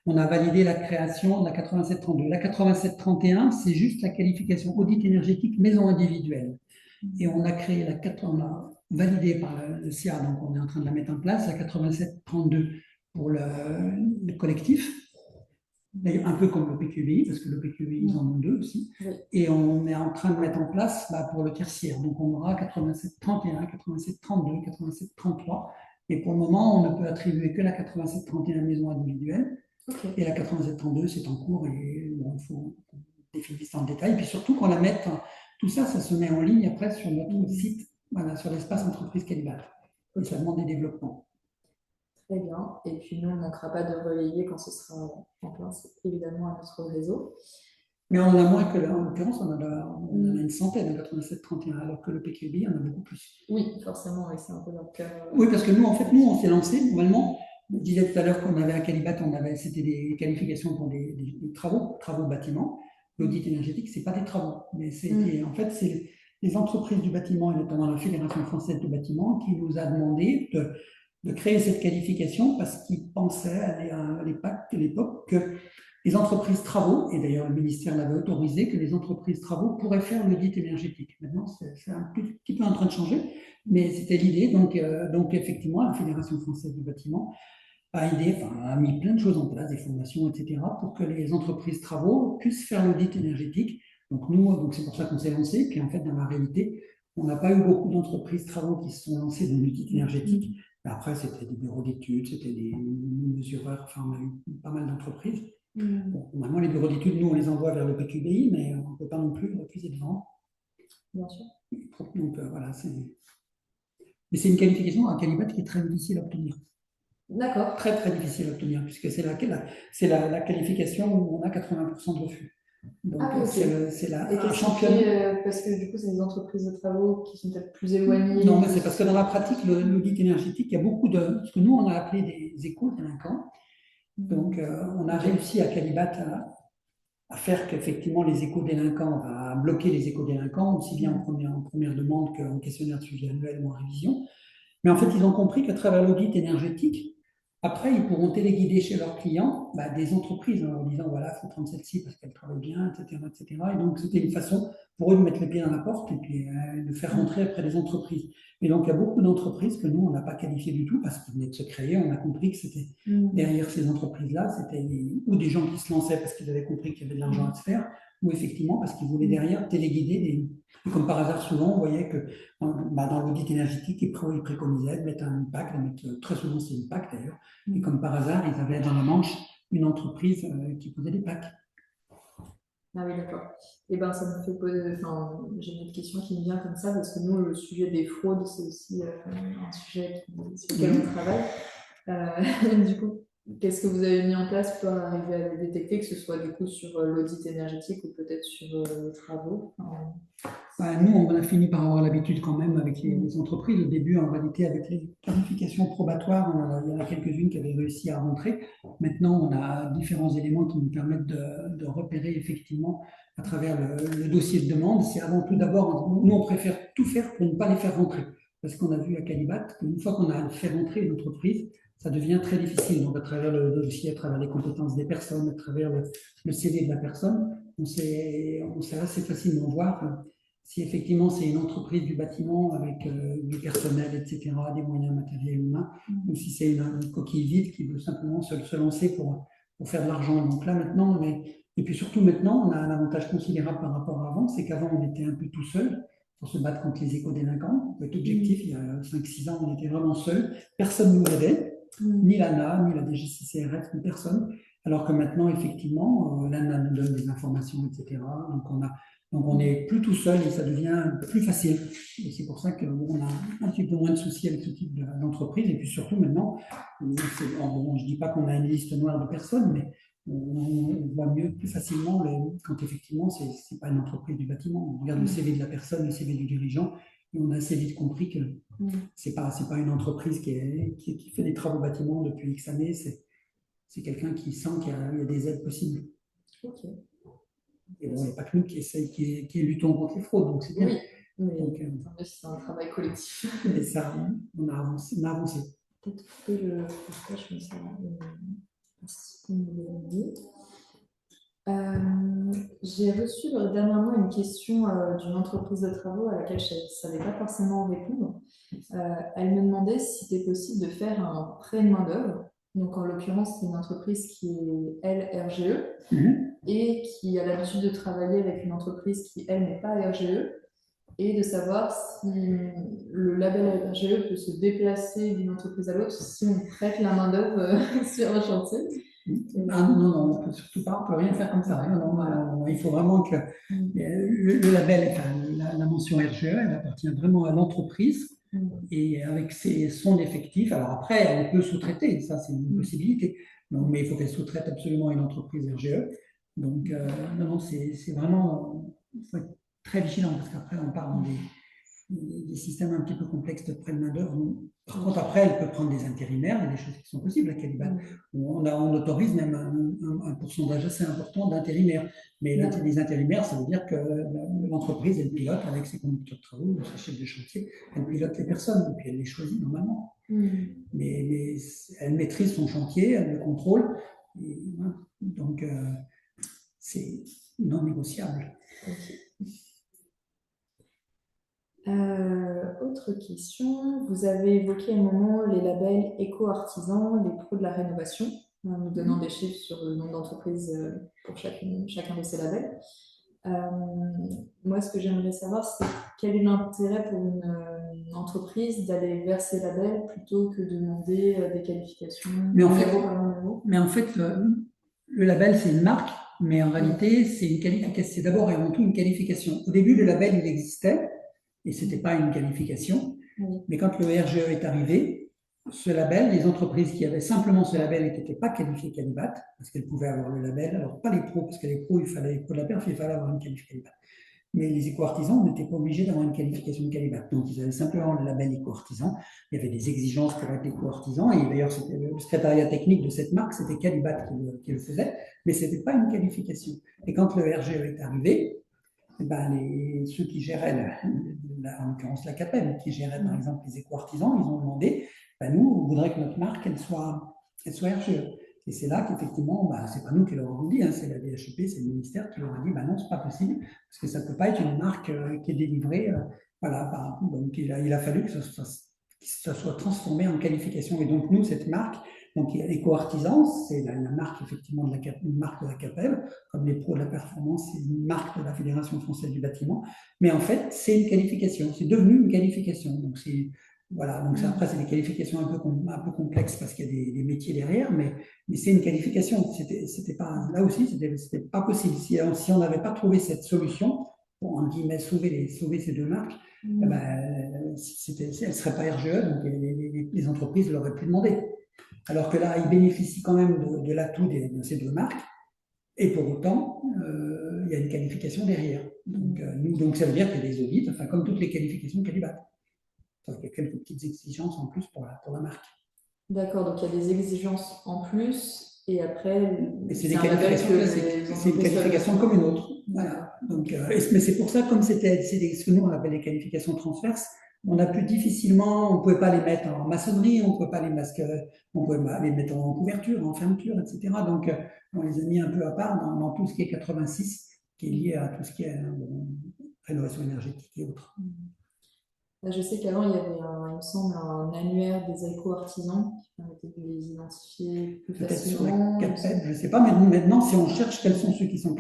on a validé la création de la 87-32. La 87-31, c'est juste la qualification audit énergétique maison individuelle. Et on a on a validé par le CA, donc on est en train de la mettre en place, la 87-32 pour le collectif. D'ailleurs, un peu comme le PQBI, parce que le PQBI, ils en ont deux aussi. Oui. Et on est en train de mettre en place pour le tertiaire. Donc, on aura 87-31, 87-32, 87-33. Et pour le moment, on ne peut attribuer que la 87-31 maison individuelle. Okay. Et la 87-32, c'est en cours et il faut définir ça en détail. Et puis surtout qu'on la mette, tout ça, ça se met en ligne après sur notre site, voilà, sur l'espace entreprise Calibat. Okay. Et ça demande des développements. Très bien. Et puis nous, on ne manquera pas de relayer quand ce sera en place, évidemment, à notre réseau. Mais on en a moins que là. En l'occurrence, on en a une centaine, 87-31, alors que le PQB, on en a beaucoup plus. Oui, forcément, oui, c'est un peu leur cœur. Oui, parce que nous, en fait, on s'est lancé, normalement, je disais tout à l'heure qu'on avait à Calibat, c'était des qualifications pour des travaux bâtiments. L'audit énergétique, ce n'est pas des travaux, mais en fait, c'est les entreprises du bâtiment, et notamment la Fédération française du bâtiment, qui nous a demandé de créer cette qualification parce qu'ils pensaient à l'époque que les entreprises travaux, et d'ailleurs le ministère l'avait autorisé, que les entreprises travaux pourraient faire l'audit énergétique. Maintenant, c'est un petit peu en train de changer, mais c'était l'idée. Donc effectivement, la Fédération française du bâtiment a mis plein de choses en place, des formations, etc., pour que les entreprises travaux puissent faire l'audit énergétique. Donc nous, c'est pour ça qu'on s'est lancé, puis en fait, dans la réalité, on n'a pas eu beaucoup d'entreprises travaux qui se sont lancées dans l'audit énergétique. Après, c'était des bureaux d'études, c'était des mesureurs, enfin, on a eu pas mal d'entreprises. Bon, normalement, les bureaux d'études, nous, on les envoie vers le PQBI, mais on ne peut pas non plus refuser de vendre. Bien sûr. Donc, voilà, mais c'est une qualification à Calibat qui est très difficile à obtenir. D'accord. Très, très difficile à obtenir, puisque c'est la qualification où on a 80% de refus. Donc, c'est la championne. Parce que du coup, c'est des entreprises de travaux qui sont peut-être plus éloignées. Non, mais c'est parce que dans la pratique, l'audit énergétique, il y a beaucoup de. Ce que nous, on a appelé des éco-délinquants. Donc, on a réussi à Calibat à faire qu'effectivement, les éco-délinquants, à bloquer les éco-délinquants, aussi bien en première demande qu'en questionnaire de suivi annuel ou en révision. Mais en fait, ils ont compris qu'à travers l'audit énergétique, après, ils pourront téléguider chez leurs clients des entreprises en leur disant voilà, il faut prendre celle-ci parce qu'elle travaille bien, etc., etc. Et donc, c'était une façon pour eux de mettre les pieds dans la porte et puis de faire rentrer après les entreprises. Et donc, il y a beaucoup d'entreprises que nous, on n'a pas qualifiées du tout parce qu'ils venaient de se créer. On a compris que c'était derrière ces entreprises-là, c'était ou des gens qui se lançaient parce qu'ils avaient compris qu'il y avait de l'argent à se faire, ou effectivement parce qu'ils voulaient derrière téléguider Et comme par hasard, souvent, on voyait que dans l'audit énergétique, ils préconisaient de mettre un impact, très souvent c'est une PAC d'ailleurs, et comme par hasard, ils avaient dans la Manche une entreprise qui faisait des PAC. Ah oui, d'accord. Et ben, ça me fait poser. Enfin, j'ai une autre question qui me vient comme ça, parce que nous, le sujet des fraudes, c'est aussi un sujet sur lequel on travaille. Du coup, qu'est-ce que vous avez mis en place pour arriver à le détecter, que ce soit du coup sur l'audit énergétique ou peut-être sur les travaux? Nous, on a fini par avoir l'habitude quand même avec les entreprises. Au début, en réalité, avec les qualifications probatoires, il y en a quelques-unes qui avaient réussi à rentrer. Maintenant, on a différents éléments qui nous permettent de repérer effectivement à travers le dossier de demande. C'est avant tout d'abord, nous, on préfère tout faire pour ne pas les faire rentrer. Parce qu'on a vu à Calibat qu'une fois qu'on a fait rentrer une entreprise, ça devient très difficile. Donc, à travers le dossier, à travers les compétences des personnes, à travers le CV de la personne, on sait assez facilement voir si effectivement c'est une entreprise du bâtiment avec du personnel, etc., des moyens matériels humains, ou si c'est une coquille vide qui veut simplement se lancer pour faire de l'argent. Donc là maintenant, et puis surtout maintenant, on a un avantage considérable par rapport à avant, c'est qu'avant on était un peu tout seul pour se battre contre les éco-délinquants. Pour être objectif, il y a 5-6 ans, on était vraiment seuls, personne ne nous aidait, ni l'ANA, ni la DGCCRF, ni personne. Alors que maintenant, effectivement, l'ANA nous donne des informations, etc. Donc on n'est plus tout seul et ça devient plus facile. Et c'est pour ça qu'on a un petit peu moins de soucis avec ce type d'entreprise. Et puis surtout maintenant, bon, je ne dis pas qu'on a une liste noire de personnes, mais on voit mieux, plus facilement quand effectivement ce n'est pas une entreprise du bâtiment. On regarde le CV de la personne, le CV du dirigeant, et on a assez vite compris que ce n'est pas une entreprise qui fait des travaux bâtiments depuis X années. C'est quelqu'un qui sent qu'il y a des aides possibles. Ok. Et bon, il n'y a pas que nous qui luttons contre les fraudes, donc c'est bien. Oui, mais donc, c'est un travail collectif. Et ça, on a avancé. Peut-être que je me sers ce qu'on me dit. J'ai reçu dernièrement une question d'une entreprise de travaux à laquelle je ne savais pas forcément répondre. Elle me demandait si c'était possible de faire un prêt de main-d'œuvre. Donc, en l'occurrence, c'est une entreprise qui est, elle, RGE et qui a l'habitude de travailler avec une entreprise qui, elle, n'est pas RGE, et de savoir si le label RGE peut se déplacer d'une entreprise à l'autre si on prête la main-d'œuvre sur un chantier. Ah non, on peut surtout pas, on peut rien faire comme ça. Non, il faut vraiment que le label, enfin, la mention RGE, elle appartient vraiment à l'entreprise et avec son effectif. Alors après, on peut sous-traiter, ça c'est une possibilité, mais il faut qu'elle sous-traite absolument à une entreprise RGE. Donc non, c'est vraiment, il faut être très vigilant parce qu'après on parle des systèmes un petit peu complexes de prêt de main-d'œuvre. Par contre, après, elle peut prendre des intérimaires, il y a des choses qui sont possibles à Caliban. On autorise même un pourcentage assez important d'intérimaires. Mais les intérimaires, ça veut dire que l'entreprise, elle pilote avec ses conducteurs de travaux, ses chefs de chantier, elle pilote les personnes, et puis elle les choisit normalement. Mais elle maîtrise son chantier, elle le contrôle, et, voilà. Donc c'est non négociable. Autre question, vous avez évoqué un moment les labels éco-artisans, les pros de la rénovation, en nous donnant des chiffres sur le nombre d'entreprises pour chacun de ces labels. Moi, ce que j'aimerais savoir, c'est quel est l'intérêt pour une entreprise d'aller vers ces labels plutôt que de demander des qualifications mais en fait, le label, c'est une marque, mais en réalité, c'est d'abord et avant tout une qualification. Au début, le label, il existait, et ce n'était pas une qualification. Mais quand le RGE est arrivé, ce label, les entreprises qui avaient simplement ce label et qui n'étaient pas qualifiées Qualibat, parce qu'elles pouvaient avoir le label, alors pas les pros, parce que les pros, il fallait, pour la perf, il fallait avoir une qualification Qualibat. Mais les éco-artisans n'étaient pas obligés d'avoir une qualification de Qualibat. Donc, ils avaient simplement le label éco-artisan. Il y avait des exigences pour être éco-artisan. Et d'ailleurs, le secrétariat technique de cette marque, c'était Qualibat qui le faisait, mais ce n'était pas une qualification. Et quand le RGE est arrivé, ceux qui géraient, en l'occurrence la CAPEM, qui gérait par exemple les éco-artisans, ils ont demandé, nous, on voudrait que notre marque, elle soit RGE. Et c'est là qu'effectivement, c'est pas nous qui leur avons dit, c'est la DHEP, c'est le ministère qui leur a dit, non, c'est pas possible, parce que ça peut pas être une marque qui est délivrée. Voilà, donc il a fallu que ça soit transformé en qualification. Et donc nous, cette marque, donc Éco-Artisan, c'est la marque effectivement une marque de la CAPEB, comme les pros de la performance, c'est une marque de la Fédération française du bâtiment. Mais en fait, c'est une qualification, c'est devenu une qualification. Donc voilà, donc après c'est des qualifications un peu complexes parce qu'il y a des métiers derrière, mais c'est une qualification. C'était pas, là aussi, c'était pas possible. Si on n'avait pas trouvé cette solution pour, en guillemets, sauver ces deux marques, elles ne seraient pas RGE, donc les entreprises ne l'auraient plus demandé. Alors que là, ils bénéficient quand même de l'atout de ces deux marques, et pour autant, il y a une qualification derrière. Donc ça veut dire qu'il y a des audits, enfin comme toutes les qualifications Qualibat. Il y a quelques petites exigences en plus pour la marque. D'accord, donc il y a des exigences en plus, et après, c'est une qualification comme une autre. Voilà. Donc, mais c'est pour ça, comme c'est ce que nous on appelle les qualifications transverses, on a pu difficilement, on ne pouvait pas les mettre en maçonnerie, on ne pouvait pas les mettre en couverture, en fermeture, etc. Donc, on les a mis un peu à part dans tout ce qui est 86, qui est lié à tout ce qui est rénovation énergétique et autres. Je sais qu'avant, il y avait, il me semble, un annuaire des éco-artisans qui permettait de les identifier plus Peut-être sur la facilement. CAPED, je ne sais pas, mais maintenant, si on cherche quels sont ceux qui sont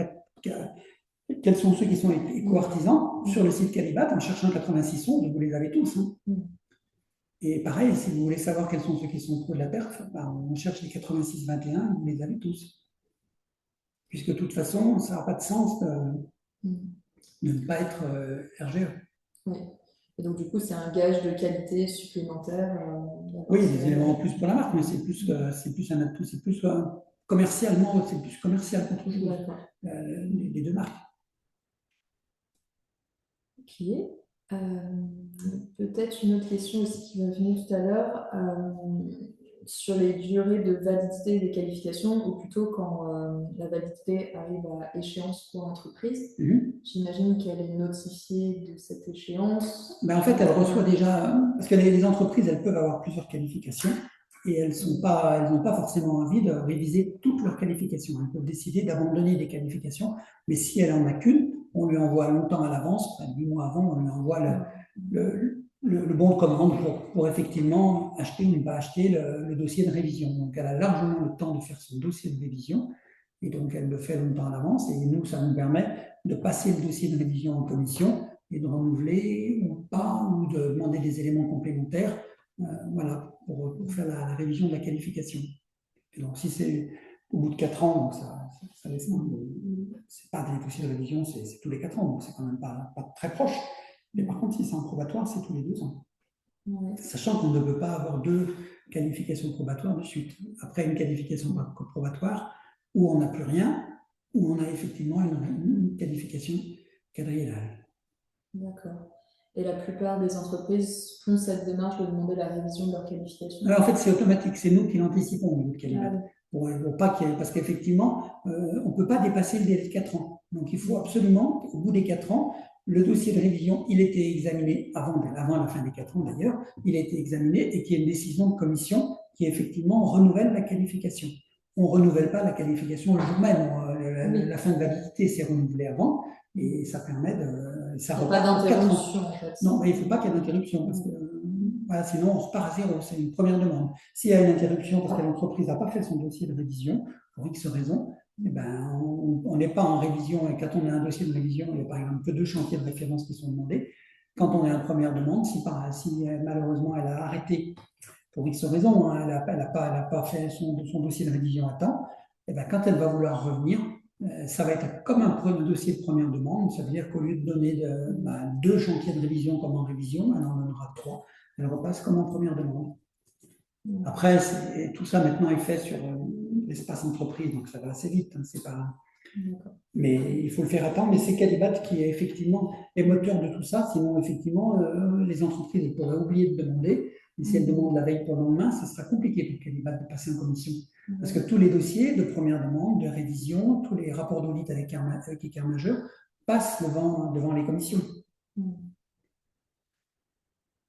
éco-artisans, sur le site Calibat, en cherchant 86 ondes, vous les avez tous. Hein. Et pareil, si vous voulez savoir quels sont ceux qui sont pro de la perf, ben, on cherche les 86-21, vous les avez tous. Puisque de toute façon, ça n'a pas de sens de ne pas être RGE. Oui. Et donc, du coup, c'est un gage de qualité supplémentaire. Oui, il y a des éléments en plus pour la marque, mais c'est plus un atout, c'est plus commercialement, c'est plus commercial qu'autre chose, les deux marques. Ok. Peut-être une autre question aussi qui m'est venue tout à l'heure, sur les durées de validité des qualifications, ou plutôt quand la validité arrive à échéance pour l'entreprise. J'imagine qu'elle est notifiée de cette échéance. Ben en fait, elle reçoit déjà, parce que les entreprises, elles peuvent avoir plusieurs qualifications et elles n'ont pas forcément envie de réviser toutes leurs qualifications. Elles peuvent décider d'abandonner des qualifications, mais si elle en a qu'une, on lui envoie longtemps à l'avance, 8 mois avant, on lui envoie le bon de commande pour effectivement acheter ou ne pas acheter le dossier de révision. Donc, elle a largement le temps de faire son dossier de révision et donc elle le fait longtemps à l'avance et nous, ça nous permet de passer le dossier de révision en commission et de renouveler ou pas, ou de demander des éléments complémentaires voilà, pour faire la révision de la qualification. Et donc, si c'est au bout de 4 ans, donc ça laisse, c'est pas des dossiers de révision, c'est tous les 4 ans, donc c'est quand même pas très proche. Mais par contre, si c'est un probatoire, c'est tous les 2 ans. Ouais. Sachant qu'on ne peut pas avoir 2 qualifications probatoires de suite. Après une qualification probatoire, où on n'a plus rien, où on a effectivement une qualification quadriennale. D'accord. Et la plupart des entreprises font cette démarche de demander la révision de leur qualification? Alors, en fait, c'est automatique, c'est nous qui l'anticipons au niveau de Calibat. Pour pas parce qu'effectivement, on ne peut pas dépasser le délai de 4 ans. Donc, il faut absolument, au bout des 4 ans, le dossier de révision, il était examiné avant la fin des 4 ans d'ailleurs, il a été examiné et qu'il y ait une décision de commission qui effectivement renouvelle la qualification. On ne renouvelle pas la qualification le jour même, la fin de validité s'est renouvelée avant et ça permet de... Ça repart pas d'interruption en fait. Non, mais il ne faut pas qu'il y ait d'interruption parce que voilà, sinon on repart à zéro, c'est une première demande. S'il y a une interruption parce que l'entreprise n'a pas fait son dossier de révision, pour X raison, eh ben, on n'est pas en révision et quand on a un dossier de révision, il y a par exemple que 2 chantiers de référence qui sont demandés. Quand on est en première demande, si malheureusement elle a arrêté pour X raison, hein, elle n'a pas fait son dossier de révision à temps, et ben, quand elle va vouloir revenir, ça va être comme un dossier de première demande. Ça veut dire qu'au lieu de donner 2 chantiers de révision comme en révision, elle en donnera 3. Elle repasse comme en première demande. Après, tout ça maintenant est fait sur l'espace entreprise, donc ça va assez vite. Hein, c'est pas... Mais il faut le faire à temps. Mais c'est Calibat qui est effectivement les moteurs de tout ça. Sinon, effectivement, les entreprises pourraient oublier de demander. Mais si elles demandent la veille pour le lendemain, ce sera compliqué pour Calibat de passer en commission. Parce que tous les dossiers de première demande, de révision, tous les rapports d'audit avec écart majeur passent devant les commissions.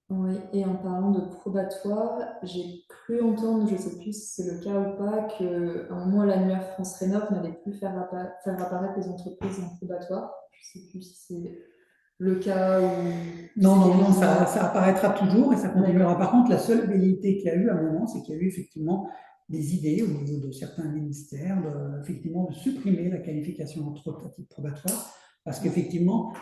Oui, et en parlant de probatoire, j'ai cru entendre, je ne sais plus si c'est le cas ou pas, qu'à un moment l'annuaire France Rénov n'allait plus faire apparaître les entreprises en probatoire. Je ne sais plus si c'est le cas ou... Non, ça apparaîtra toujours et ça continuera. Par contre, la seule velléité qu'il y a eu à un moment, c'est qu'il y a eu effectivement des idées au niveau de certains ministères effectivement, de supprimer la qualification entre à titre probatoire. Parce qu'effectivement,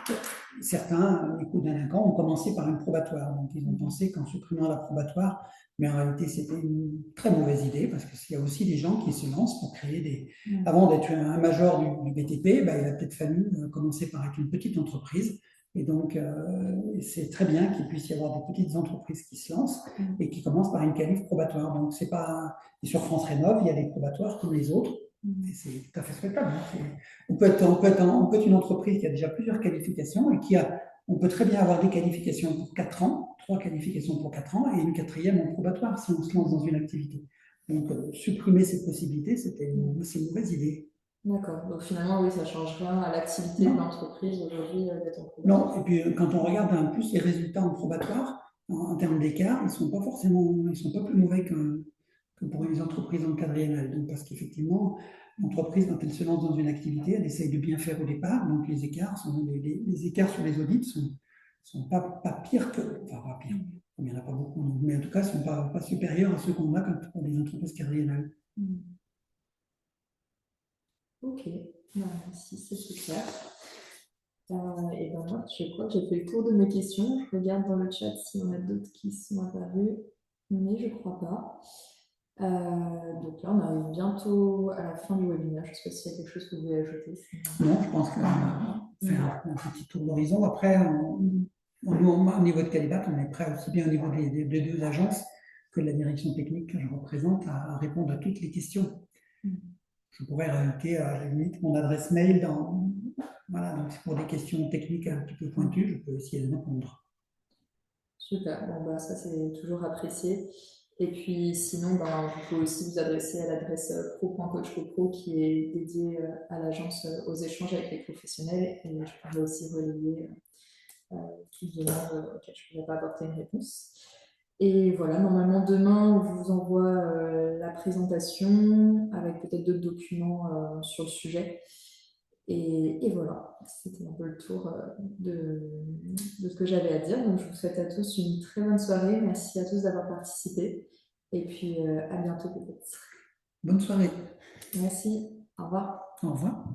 certains, les coups délinquants, ont commencé par une probatoire. Donc, ils ont pensé qu'en supprimant la probatoire, mais en réalité, c'était une très mauvaise idée parce qu'il y a aussi des gens qui se lancent pour créer des. Avant d'être un major du BTP, il a peut-être fallu commencer par être une petite entreprise. Et donc, c'est très bien qu'il puisse y avoir des petites entreprises qui se lancent et qui commencent par une qualif probatoire. Donc, c'est pas. Et sur France Rénov, il y a des probatoires comme les autres. Et c'est tout à fait souhaitable. On peut être une entreprise qui a déjà plusieurs qualifications et on peut très bien avoir des qualifications pour 4 ans, 3 qualifications pour 4 ans et une 4e en probatoire si on se lance dans une activité. Donc, supprimer cette possibilité, c'est une mauvaise idée. D'accord. Donc, finalement, oui, ça ne change rien à l'activité de l'entreprise aujourd'hui d'être en probatoire. Non, et puis quand on regarde un peu les résultats en probatoire, en termes d'écart, ils ne sont pas plus mauvais que pour les entreprises dans le cadre réel. Donc, parce qu'effectivement, l'entreprise, quand elle se lance dans une activité, elle essaye de bien faire au départ. Donc, les écarts sur les audits sont pas pires que, enfin, pas pires. Il n'y en a pas beaucoup, donc, mais en tout cas, ne sont pas supérieurs à ceux qu'on a pour les entreprises quadriennales. Ok, merci, c'est super. Et ben moi, je crois que j'ai fait le tour de mes questions. Je regarde dans le chat s'il y en a d'autres qui sont apparues, mais je crois pas. Donc là, on arrive bientôt à la fin du webinaire. Je ne sais pas s'il y a quelque chose que vous voulez ajouter. Non, je pense qu'on a fait un petit tour d'horizon. Après, au niveau de Calibat, on est prêt aussi bien au niveau des deux agences que de la direction technique que je représente à répondre à toutes les questions. Je pourrais rajouter à la limite mon adresse mail dans. Voilà, donc pour des questions techniques un petit peu pointues, je peux essayer de répondre. Super, bon, bah, ça c'est toujours apprécié. Et puis sinon, ben, vous pouvez aussi vous adresser à l'adresse pro.coachcopro qui est dédiée à l'agence aux échanges avec les professionnels. Et je pourrais aussi relayer toutes demandes auxquelles je ne pourrais pas apporter une réponse. Et voilà, normalement demain, je vous envoie la présentation avec peut-être d'autres documents sur le sujet. Et voilà, c'était un peu le tour de ce que j'avais à dire. Donc je vous souhaite à tous une très bonne soirée. Merci à tous d'avoir participé. Et puis à bientôt peut-être. Bonne soirée. Merci. Au revoir. Au revoir.